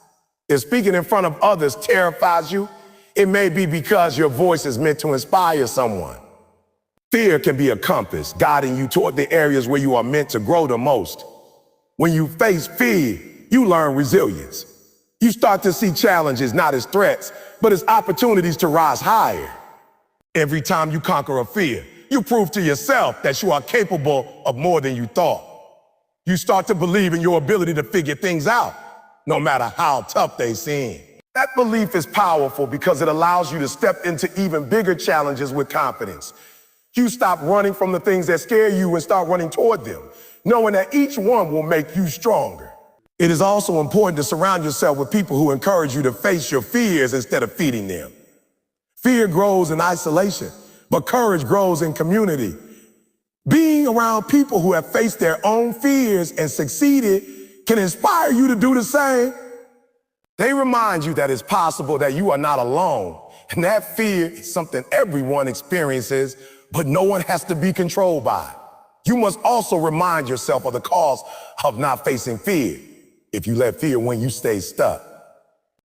If speaking in front of others terrifies you, it may be because your voice is meant to inspire someone. Fear can be a compass guiding you toward the areas where you are meant to grow the most. When you face fear, you learn resilience. You start to see challenges not as threats, but as opportunities to rise higher. Every time you conquer a fear, you prove to yourself that you are capable of more than you thought. You start to believe in your ability to figure things out, no matter how tough they seem. That belief is powerful because it allows you to step into even bigger challenges with confidence. You stop running from the things that scare you and start running toward them, knowing that each one will make you stronger. It is also important to surround yourself with people who encourage you to face your fears instead of feeding them. Fear grows in isolation, but courage grows in community. Being around people who have faced their own fears and succeeded can inspire you to do the same. They remind you that it's possible that you are not alone, and that fear is something everyone experiences, but no one has to be controlled by. You must also remind yourself of the cause of not facing fear. If you let fear win, you stay stuck.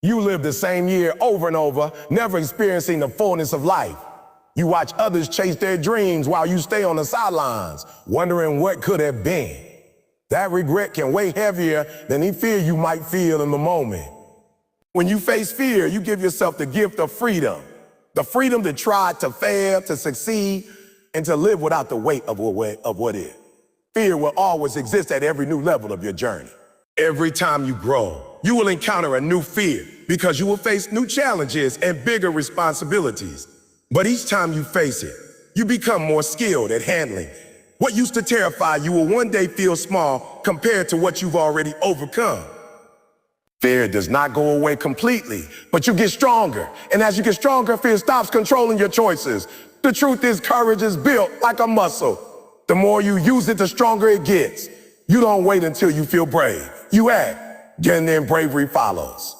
You live the same year over and over, never experiencing the fullness of life. You watch others chase their dreams while you stay on the sidelines, wondering what could have been. That regret can weigh heavier than any fear you might feel in the moment. When you face fear, you give yourself the gift of freedom. The freedom to try, to fail, to succeed, and to live without the weight of what is. Fear will always exist at every new level of your journey. Every time you grow, you will encounter a new fear because you will face new challenges and bigger responsibilities. But each time you face it, you become more skilled at handling. What used to terrify you will one day feel small compared to what you've already overcome. Fear does not go away completely, but you get stronger. And as you get stronger, fear stops controlling your choices. The truth is, courage is built like a muscle. The more you use it, the stronger it gets. You don't wait until you feel brave. You act, and then bravery follows.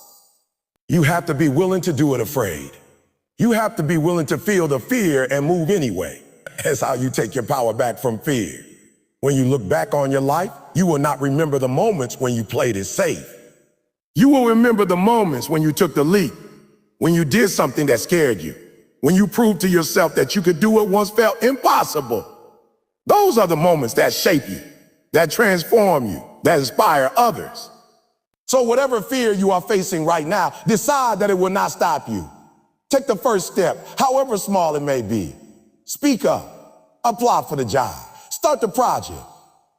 You have to be willing to do it afraid. You have to be willing to feel the fear and move anyway. That's how you take your power back from fear. When you look back on your life, you will not remember the moments when you played it safe. You will remember the moments when you took the leap, when you did something that scared you, when you proved to yourself that you could do what once felt impossible. Those are the moments that shape you, that transform you, that inspire others. So whatever fear you are facing right now, decide that it will not stop you. Take the first step, however small it may be. Speak up, apply for the job, start the project,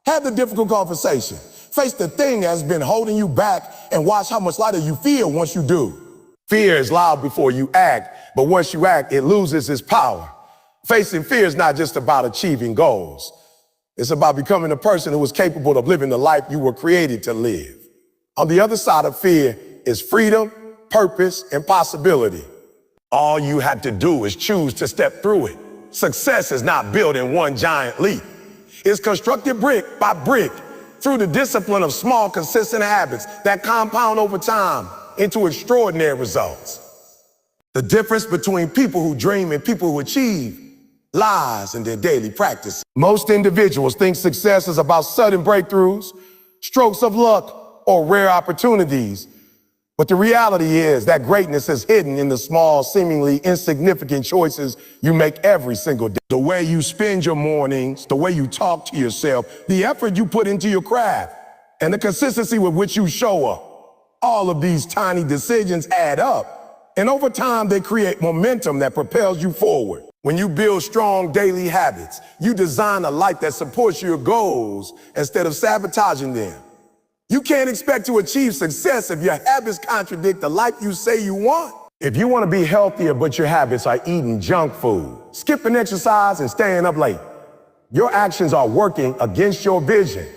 have the difficult conversation, face the thing that's been holding you back, and watch how much lighter you feel once you do. Fear is loud before you act, but once you act, it loses its power. Facing fear is not just about achieving goals. It's about becoming a person who is capable of living the life you were created to live. On the other side of fear is freedom, purpose, and possibility. All you have to do is choose to step through it. Success is not built in one giant leap. It's constructed brick by brick through the discipline of small, consistent habits that compound over time into extraordinary results. The difference between people who dream and people who achieve lies in their daily practice. Most individuals think success is about sudden breakthroughs, strokes of luck, or rare opportunities. But the reality is that greatness is hidden in the small, seemingly insignificant choices you make every single day. The way you spend your mornings, the way you talk to yourself, the effort you put into your craft, and the consistency with which you show up. All of these tiny decisions add up, and over time they create momentum that propels you forward. When you build strong daily habits, you design a life that supports your goals instead of sabotaging them. You can't expect to achieve success if your habits contradict the life you say you want. If you want to be healthier, but your habits are eating junk food, skipping exercise, and staying up late, your actions are working against your vision.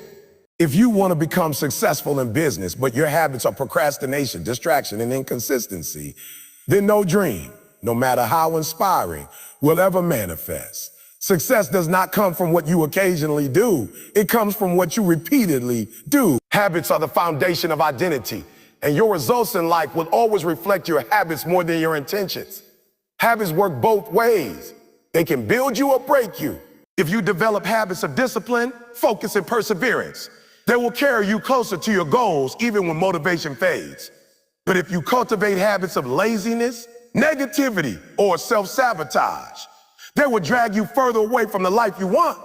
If you want to become successful in business, but your habits are procrastination, distraction, and inconsistency, then no dream, no matter how inspiring, will ever manifest. Success does not come from what you occasionally do. It comes from what you repeatedly do. Habits are the foundation of identity. And your results in life will always reflect your habits more than your intentions. Habits work both ways. They can build you or break you. If you develop habits of discipline, focus, and perseverance, they will carry you closer to your goals even when motivation fades. But if you cultivate habits of laziness, negativity, or self-sabotage, they will drag you further away from the life you want.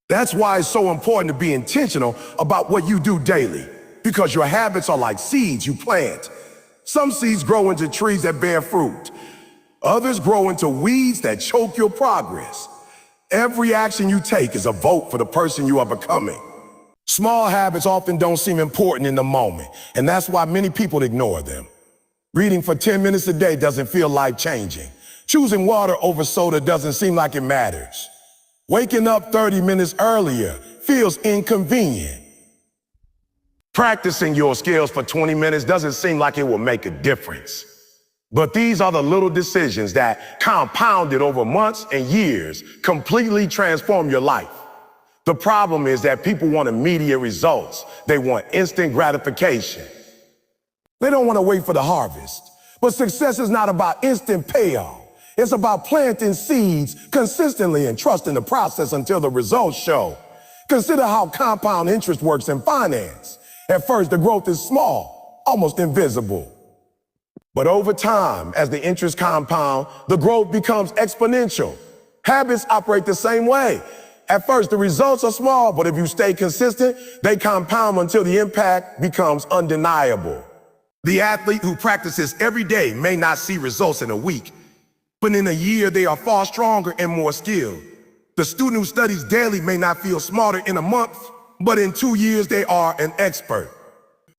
That's why it's so important to be intentional about what you do daily, because your habits are like seeds you plant. Some seeds grow into trees that bear fruit. Others grow into weeds that choke your progress. Every action you take is a vote for the person you are becoming. Small habits often don't seem important in the moment, and that's why many people ignore them. Reading for 10 minutes a day doesn't feel life-changing. Choosing water over soda doesn't seem like it matters. Waking up 30 minutes earlier feels inconvenient. Practicing your skills for 20 minutes doesn't seem like it will make a difference. But these are the little decisions that, compounded over months and years, completely transform your life. The problem is that people want immediate results. They want instant gratification. They don't want to wait for the harvest. But success is not about instant payoff. It's about planting seeds consistently and trusting the process until the results show. Consider how compound interest works in finance. At first, the growth is small, almost invisible. But over time, as the interest compound, the growth becomes exponential. Habits operate the same way. At first, the results are small, but if you stay consistent, they compound until the impact becomes undeniable. The athlete who practices every day may not see results in a week, but in a year, they are far stronger and more skilled. The student who studies daily may not feel smarter in a month, but in 2 years, they are an expert.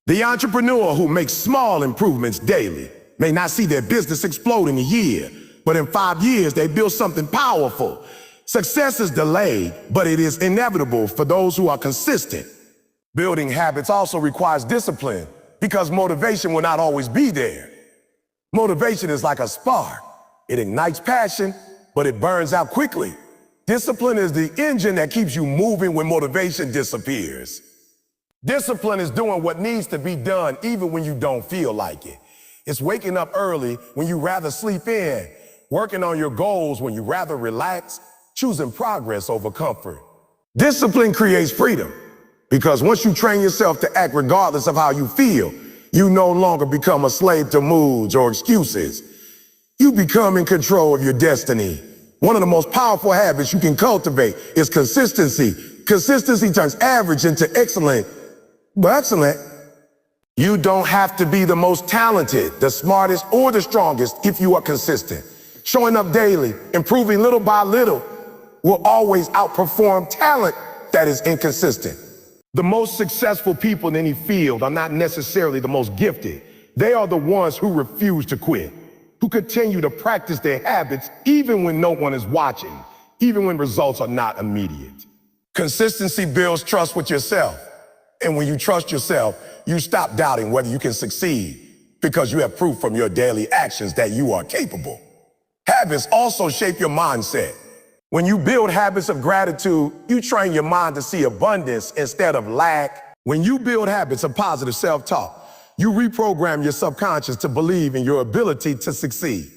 The entrepreneur who makes small improvements daily may not see their business explode in a year, but in 5 years, they build something powerful. Success is delayed, but it is inevitable for those who are consistent. Building habits also requires discipline, because motivation will not always be there. Motivation is like a spark. It ignites passion, but it burns out quickly. Discipline is the engine that keeps you moving when motivation disappears. Discipline is doing what needs to be done even when you don't feel like it. It's waking up early when you rather sleep in, working on your goals when you rather relax, choosing progress over comfort. Discipline creates freedom, because once you train yourself to act regardless of how you feel, you no longer become a slave to moods or excuses. You become in control of your destiny. One of the most powerful habits you can cultivate is consistency. Consistency turns average into excellent. You don't have to be the most talented, the smartest, or the strongest if you are consistent. Showing up daily, improving little by little, will always outperform talent that is inconsistent. The most successful people in any field are not necessarily the most gifted. They are the ones who refuse to quit, who continue to practice their habits even when no one is watching, even when results are not immediate. Consistency builds trust with yourself. And when you trust yourself, you stop doubting whether you can succeed, because you have proof from your daily actions that you are capable. Habits also shape your mindset. When you build habits of gratitude, you train your mind to see abundance instead of lack. When you build habits of positive self-talk, you reprogram your subconscious to believe in your ability to succeed.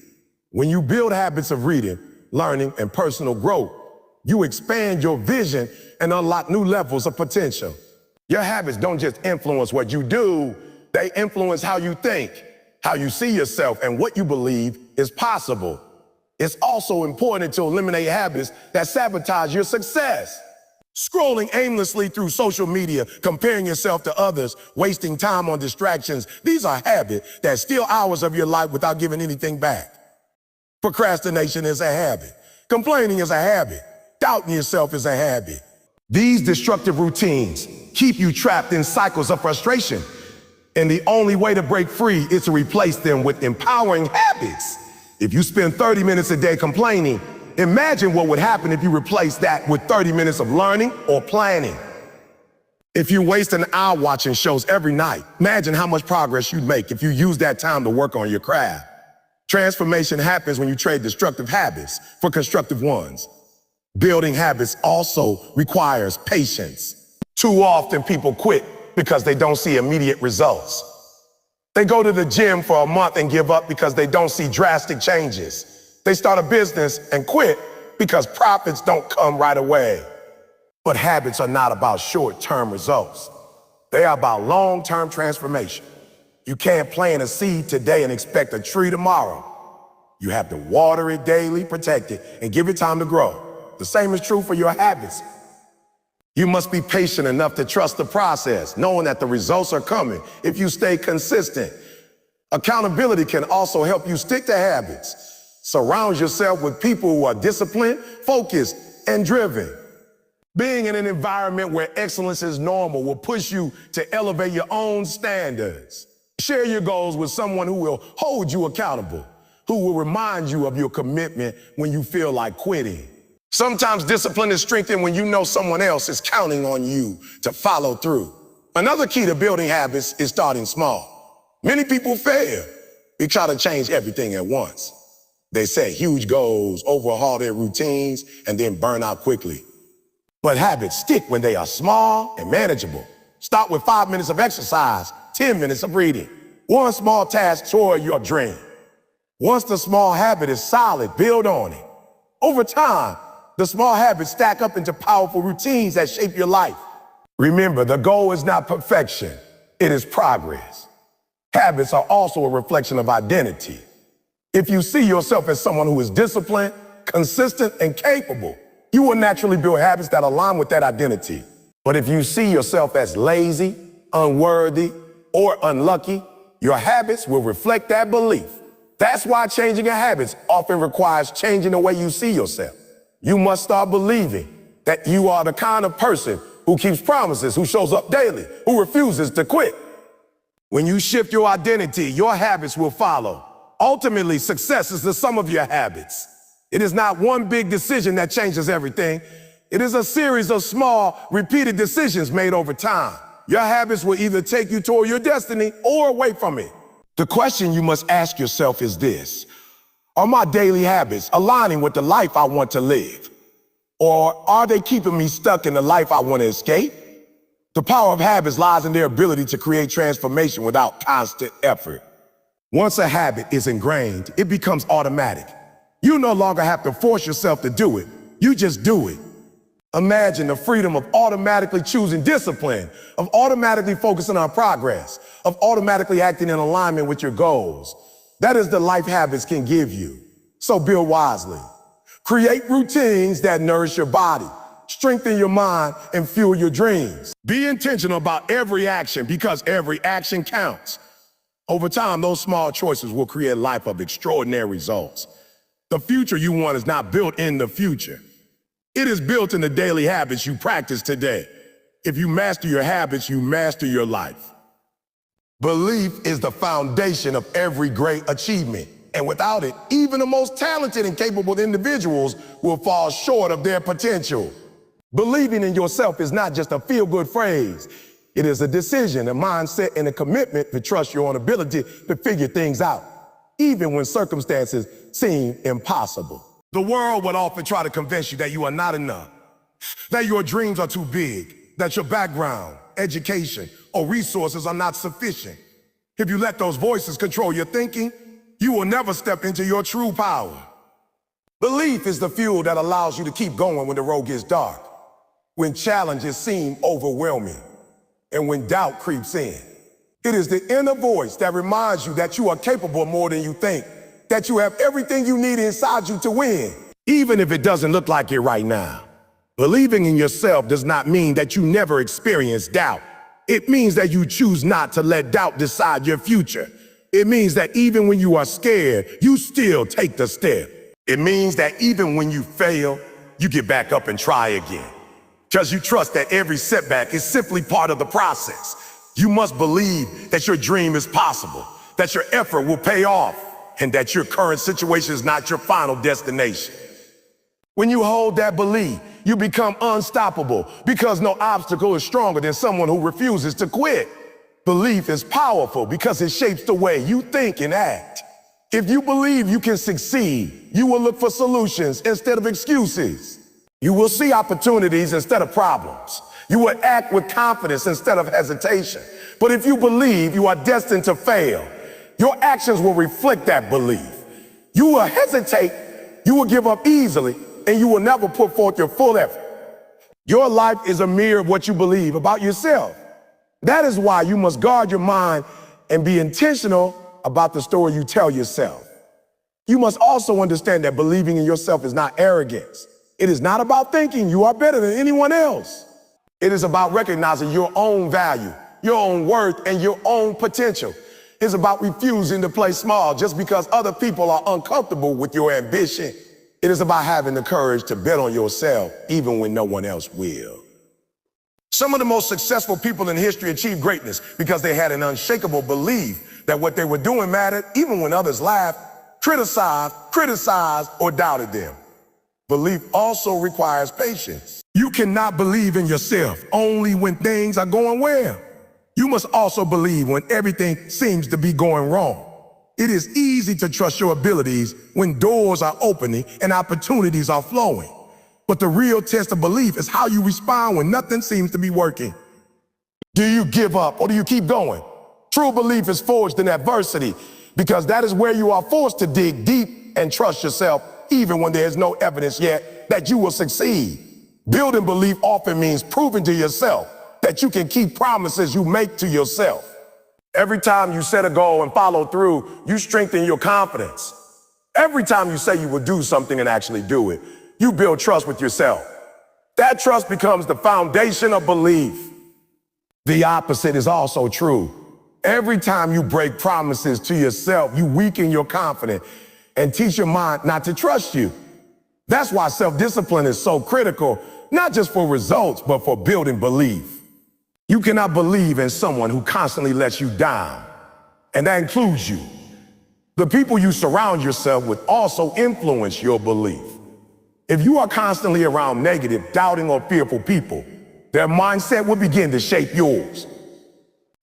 When you build habits of reading, learning, and personal growth, you expand your vision and unlock new levels of potential. Your habits don't just influence what you do, they influence how you think, how you see yourself, and what you believe is possible. It's also important to eliminate habits that sabotage your success. Scrolling aimlessly through social media, comparing yourself to others, wasting time on distractions, these are habits that steal hours of your life without giving anything back. Procrastination is a habit. Complaining is a habit. Doubting yourself is a habit. These destructive routines keep you trapped in cycles of frustration, and the only way to break free is to replace them with empowering habits. If you spend 30 minutes a day complaining, imagine what would happen if you replaced that with 30 minutes of learning or planning. If you waste an hour watching shows every night, imagine how much progress you'd make if you use that time to work on your craft. Transformation happens when you trade destructive habits for constructive ones. Building habits also requires patience. Too often people quit because they don't see immediate results. They go to the gym for a month and give up because they don't see drastic changes. They start a business and quit because profits don't come right away. But habits are not about short-term results. They are about long-term transformation. You can't plant a seed today and expect a tree tomorrow. You have to water it daily, protect it, and give it time to grow. The same is true for your habits. You must be patient enough to trust the process, knowing that the results are coming if you stay consistent. Accountability can also help you stick to habits. Surround yourself with people who are disciplined, focused, and driven. Being in an environment where excellence is normal will push you to elevate your own standards. Share your goals with someone who will hold you accountable, who will remind you of your commitment when you feel like quitting. Sometimes discipline is strengthened when you know someone else is counting on you to follow through. Another key to building habits is starting small. Many people fail. They try to change everything at once. They set huge goals, overhaul their routines, and then burn out quickly. But habits stick when they are small and manageable. Start with 5 minutes of exercise, 10 minutes of reading, one small task toward your dream. Once the small habit is solid, build on it. Over time, the small habits stack up into powerful routines that shape your life. Remember, the goal is not perfection, it is progress. Habits are also a reflection of identity. If you see yourself as someone who is disciplined, consistent, and capable, you will naturally build habits that align with that identity. But if you see yourself as lazy, unworthy, or unlucky, your habits will reflect that belief. That's why changing your habits often requires changing the way you see yourself. You must start believing that you are the kind of person who keeps promises, who shows up daily, who refuses to quit. When you shift your identity, your habits will follow. Ultimately, success is the sum of your habits. It is not one big decision that changes everything. It is a series of small, repeated decisions made over time. Your habits will either take you toward your destiny or away from it. The question you must ask yourself is this: are my daily habits aligning with the life I want to live? Or are they keeping me stuck in the life I want to escape? The power of habits lies in their ability to create transformation without constant effort. Once a habit is ingrained, it becomes automatic. You no longer have to force yourself to do it. You just do it. Imagine the freedom of automatically choosing discipline, of automatically focusing on progress, of automatically acting in alignment with your goals. That is the life habits can give you. So build wisely. Create routines that nourish your body, strengthen your mind, and fuel your dreams. Be intentional about every action because every action counts. Over time, those small choices will create a life of extraordinary results. The future you want is not built in the future. It is built in the daily habits you practice today. If you master your habits, you master your life. Belief is the foundation of every great achievement. And without it, even the most talented and capable individuals will fall short of their potential. Believing in yourself is not just a feel-good phrase. It is a decision, a mindset, and a commitment to trust your own ability to figure things out, even when circumstances seem impossible. The world would often try to convince you that you are not enough, that your dreams are too big, that your background, education, or resources are not sufficient. If you let those voices control your thinking, you will never step into your true power. Belief is the fuel that allows you to keep going when the road gets dark, when challenges seem overwhelming, and when doubt creeps in. It is the inner voice that reminds you that you are capable of more than you think, that you have everything you need inside you to win, even if it doesn't look like it right now. Believing in yourself does not mean that you never experience doubt. It means that you choose not to let doubt decide your future. It means that even when you are scared, you still take the step. It means that even when you fail, you get back up and try again. Because you trust that every setback is simply part of the process. You must believe that your dream is possible, that your effort will pay off, and that your current situation is not your final destination. When you hold that belief, you become unstoppable because no obstacle is stronger than someone who refuses to quit. Belief is powerful because it shapes the way you think and act. If you believe you can succeed, you will look for solutions instead of excuses. You will see opportunities instead of problems. You will act with confidence instead of hesitation. But if you believe you are destined to fail, your actions will reflect that belief. You will hesitate, you will give up easily, and you will never put forth your full effort. Your life is a mirror of what you believe about yourself. That is why you must guard your mind and be intentional about the story you tell yourself. You must also understand that believing in yourself is not arrogance. It is not about thinking you are better than anyone else. It is about recognizing your own value, your own worth, and your own potential. It's about refusing to play small just because other people are uncomfortable with your ambition. It is about having the courage to bet on yourself even when no one else will. Some of the most successful people in history achieved greatness because they had an unshakable belief that what they were doing mattered even when others laughed, criticized, or doubted them. Belief also requires patience. You cannot believe in yourself only when things are going well. You must also believe when everything seems to be going wrong. It is easy to trust your abilities when doors are opening and opportunities are flowing. But the real test of belief is how you respond when nothing seems to be working. Do you give up or do you keep going? True belief is forged in adversity because that is where you are forced to dig deep and trust yourself even when there is no evidence yet that you will succeed. Building belief often means proving to yourself that you can keep promises you make to yourself. Every time you set a goal and follow through, you strengthen your confidence. Every time you say you will do something and actually do it, you build trust with yourself. That trust becomes the foundation of belief. The opposite is also true. Every time you break promises to yourself, you weaken your confidence and teach your mind not to trust you. That's why self-discipline is so critical, not just for results, but for building belief. You cannot believe in someone who constantly lets you down, and that includes you. The people you surround yourself with also influence your belief. If you are constantly around negative, doubting, or fearful people, their mindset will begin to shape yours.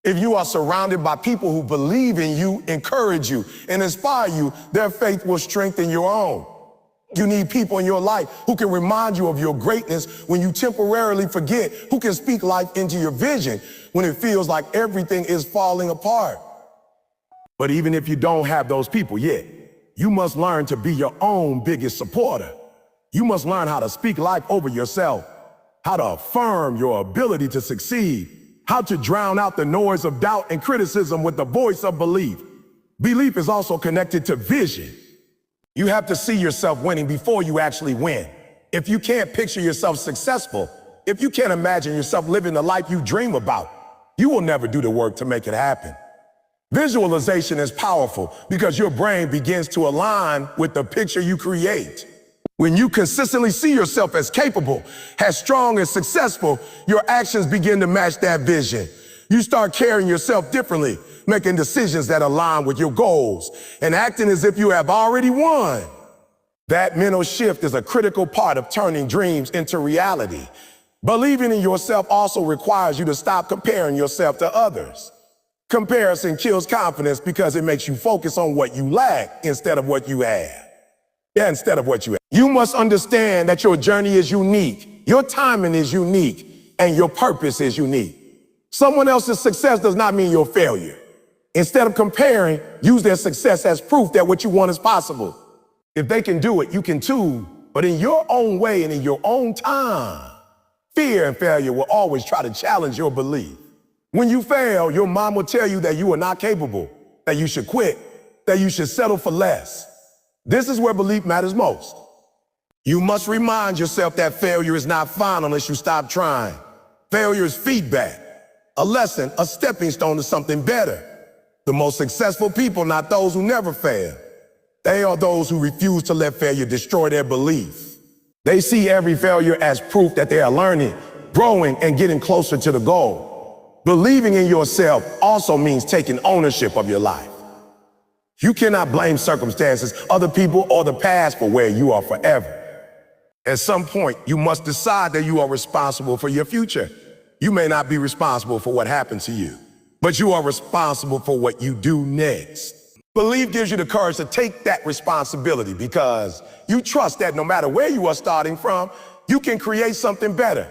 If you are surrounded by people who believe in you, encourage you, and inspire you, their faith will strengthen your own. You need people in your life who can remind you of your greatness when you temporarily forget, who can speak life into your vision when it feels like everything is falling apart. But even if you don't have those people yet, you must learn to be your own biggest supporter. You must learn how to speak life over yourself, how to affirm your ability to succeed, how to drown out the noise of doubt and criticism with the voice of belief. Belief is also connected to vision. You have to see yourself winning before you actually win. If you can't picture yourself successful, if you can't imagine yourself living the life you dream about, you will never do the work to make it happen. Visualization is powerful because your brain begins to align with the picture you create. When you consistently see yourself as capable, as strong and successful, your actions begin to match that vision. You start carrying yourself differently, making decisions that align with your goals, and acting as if you have already won. That mental shift is a critical part of turning dreams into reality. Believing in yourself also requires you to stop comparing yourself to others. Comparison kills confidence because it makes you focus on what you lack instead of what you have. You must understand that your journey is unique, your timing is unique, and your purpose is unique. Someone else's success does not mean your failure. Instead of comparing, use their success as proof that what you want is possible. If they can do it, you can too, but in your own way and in your own time. Fear and failure will always try to challenge your belief. When you fail, your mind will tell you that you are not capable, that you should quit, that you should settle for less. This is where belief matters most. You must remind yourself that failure is not final unless you stop trying. Failure is feedback, a lesson, a stepping stone to something better. The most successful people, not those who never fail. They are those who refuse to let failure destroy their belief. They see every failure as proof that they are learning, growing, and getting closer to the goal. Believing in yourself also means taking ownership of your life. You cannot blame circumstances, other people, or the past for where you are forever. At some point, you must decide that you are responsible for your future. You may not be responsible for what happened to you, but you are responsible for what you do next. Belief gives you the courage to take that responsibility because you trust that no matter where you are starting from, you can create something better.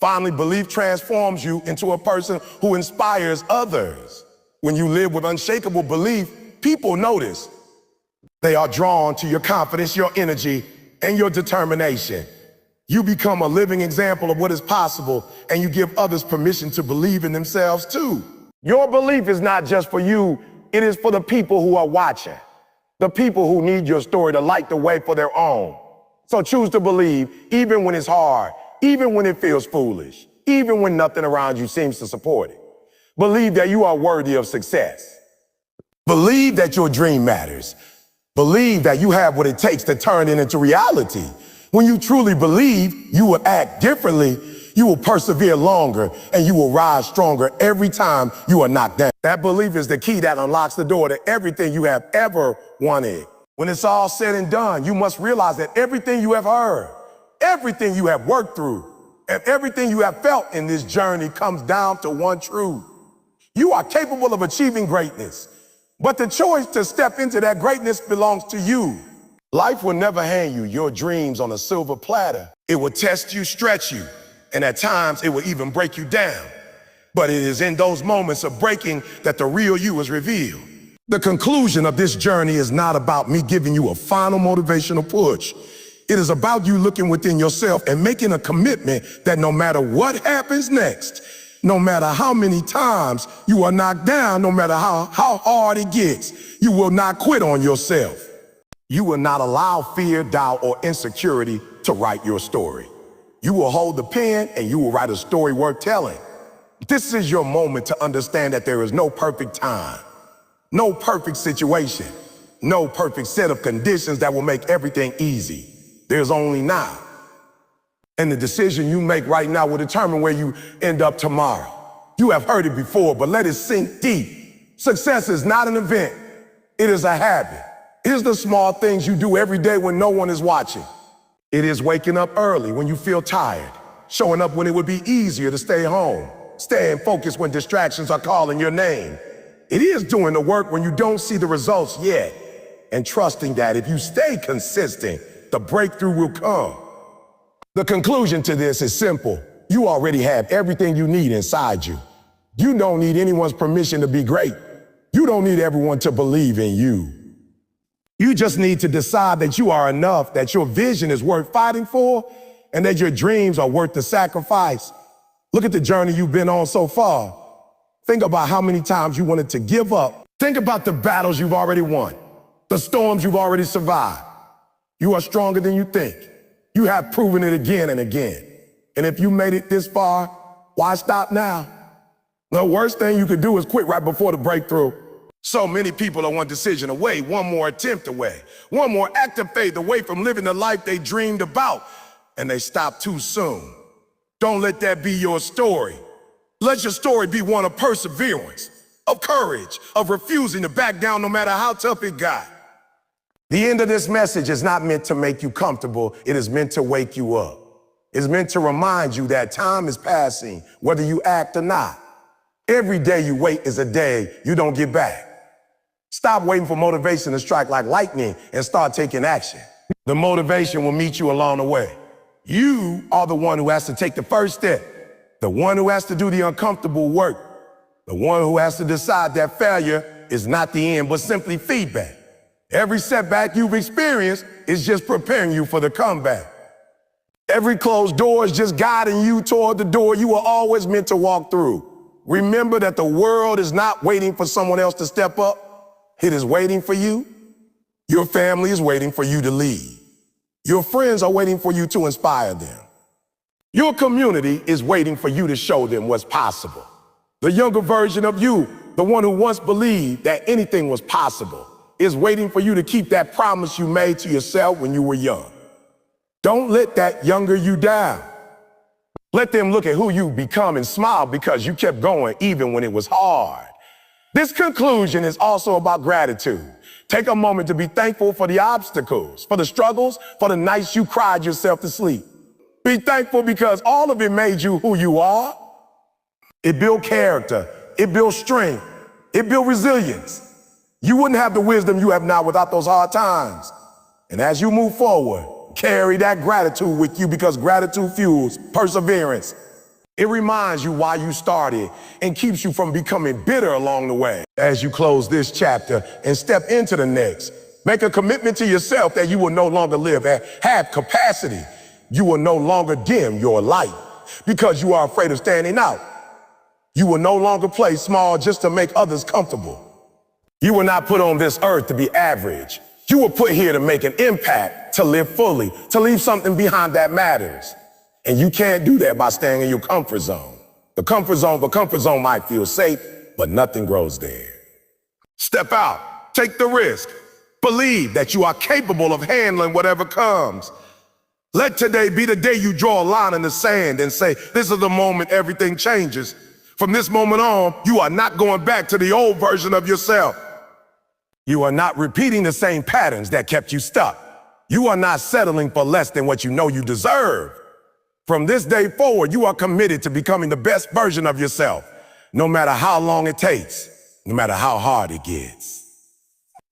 Finally, belief transforms you into a person who inspires others. When you live with unshakable belief, people notice. They are drawn to your confidence, your energy, and your determination. You become a living example of what is possible, and you give others permission to believe in themselves too. Your belief is not just for you, it is for the people who are watching, the people who need your story to light the way for their own. So choose to believe, even when it's hard, even when it feels foolish, even when nothing around you seems to support it. Believe that you are worthy of success. Believe that your dream matters. Believe that you have what it takes to turn it into reality. When you truly believe, you will act differently, you will persevere longer, and you will rise stronger every time you are knocked down. That belief is the key that unlocks the door to everything you have ever wanted. When it's all said and done, you must realize that everything you have heard, everything you have worked through, and everything you have felt in this journey comes down to one truth. You are capable of achieving greatness, but the choice to step into that greatness belongs to you. Life will never hand you your dreams on a silver platter. It will test you, stretch you, and at times it will even break you down. But it is in those moments of breaking that the real you is revealed. The conclusion of this journey is not about me giving you a final motivational push. It is about you looking within yourself and making a commitment that no matter what happens next, no matter how many times you are knocked down, no matter how hard it gets, you will not quit on yourself. You will not allow fear, doubt, or insecurity to write your story. You will hold the pen and you will write a story worth telling. This is your moment to understand that there is no perfect time, no perfect situation, no perfect set of conditions that will make everything easy. There's only now. And the decision you make right now will determine where you end up tomorrow. You have heard it before, but let it sink deep. Success is not an event. It is a habit. It is the small things you do every day when no one is watching. It is waking up early when you feel tired, showing up when it would be easier to stay home, staying focused when distractions are calling your name. It is doing the work when you don't see the results yet, and trusting that if you stay consistent, the breakthrough will come. The conclusion to this is simple. You already have everything you need inside you. You don't need anyone's permission to be great. You don't need everyone to believe in you. You just need to decide that you are enough, that your vision is worth fighting for, and that your dreams are worth the sacrifice. Look at the journey you've been on so far. Think about how many times you wanted to give up. Think about the battles you've already won, the storms you've already survived. You are stronger than you think. You have proven it again and again. And if you made it this far, why stop now? The worst thing you could do is quit right before the breakthrough. So many people are one decision away, one more attempt away, one more act of faith away from living the life they dreamed about, and they stop too soon. Don't let that be your story. Let your story be one of perseverance, of courage, of refusing to back down no matter how tough it got. The end of this message is not meant to make you comfortable. It is meant to wake you up. It's meant to remind you that time is passing, whether you act or not. Every day you wait is a day you don't get back. Stop waiting for motivation to strike like lightning and start taking action. The motivation will meet you along the way. You are the one who has to take the first step, the one who has to do the uncomfortable work, the one who has to decide that failure is not the end, but simply feedback. Every setback you've experienced is just preparing you for the comeback. Every closed door is just guiding you toward the door you were always meant to walk through. Remember that the world is not waiting for someone else to step up. It is waiting for you. Your family is waiting for you to lead. Your friends are waiting for you to inspire them. Your community is waiting for you to show them what's possible. The younger version of you, the one who once believed that anything was possible, is waiting for you to keep that promise you made to yourself when you were young. Don't let that younger you down. Let them look at who you've become and smile because you kept going even when it was hard. This conclusion is also about gratitude. Take a moment to be thankful for the obstacles, for the struggles, for the nights you cried yourself to sleep. Be thankful because all of it made you who you are. It built character, it built strength, it built resilience. You wouldn't have the wisdom you have now without those hard times. And as you move forward, carry that gratitude with you because gratitude fuels perseverance. It reminds you why you started and keeps you from becoming bitter along the way. As you close this chapter and step into the next, make a commitment to yourself that you will no longer live and have capacity. You will no longer dim your light because you are afraid of standing out. You will no longer play small just to make others comfortable. You were not put on this earth to be average. You were put here to make an impact, to live fully, to leave something behind that matters. And you can't do that by staying in your comfort zone. The comfort zone might feel safe, but nothing grows there. Step out, take the risk, believe that you are capable of handling whatever comes. Let today be the day you draw a line in the sand and say, this is the moment everything changes. From this moment on, you are not going back to the old version of yourself. You are not repeating the same patterns that kept you stuck. You are not settling for less than what you know you deserve. From this day forward, you are committed to becoming the best version of yourself, no matter how long it takes, no matter how hard it gets.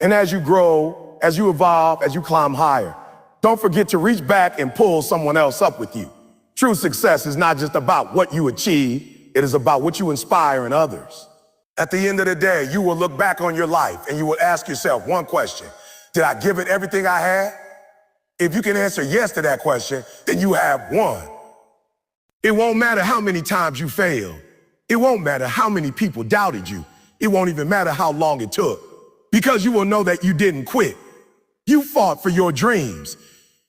And as you grow, as you evolve, as you climb higher, don't forget to reach back and pull someone else up with you. True success is not just about what you achieve, it is about what you inspire in others. At the end of the day, you will look back on your life and you will ask yourself one question: did I give it everything I had? If you can answer yes to that question, then you have won. It won't matter how many times you failed. It won't matter how many people doubted you. It won't even matter how long it took, because you will know that you didn't quit. You fought for your dreams.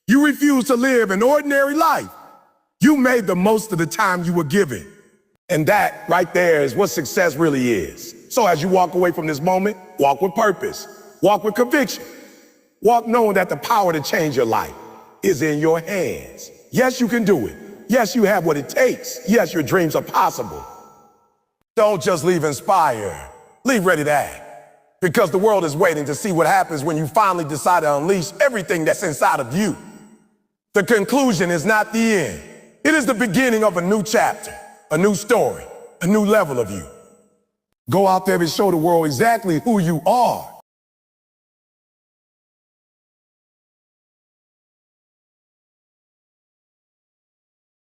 You refused to live an ordinary life. You made the most of the time you were given. And that right there is what success really is. So as you walk away from this moment, walk with purpose, walk with conviction, walk knowing that the power to change your life is in your hands. Yes, you can do it. Yes, you have what it takes. Yes, your dreams are possible. Don't just leave inspired. Leave ready to act. Because the world is waiting to see what happens when you finally decide to unleash everything that's inside of you. The conclusion is not the end. It is the beginning of a new chapter, a new story, a new level of you. Go out there and show the world exactly who you are.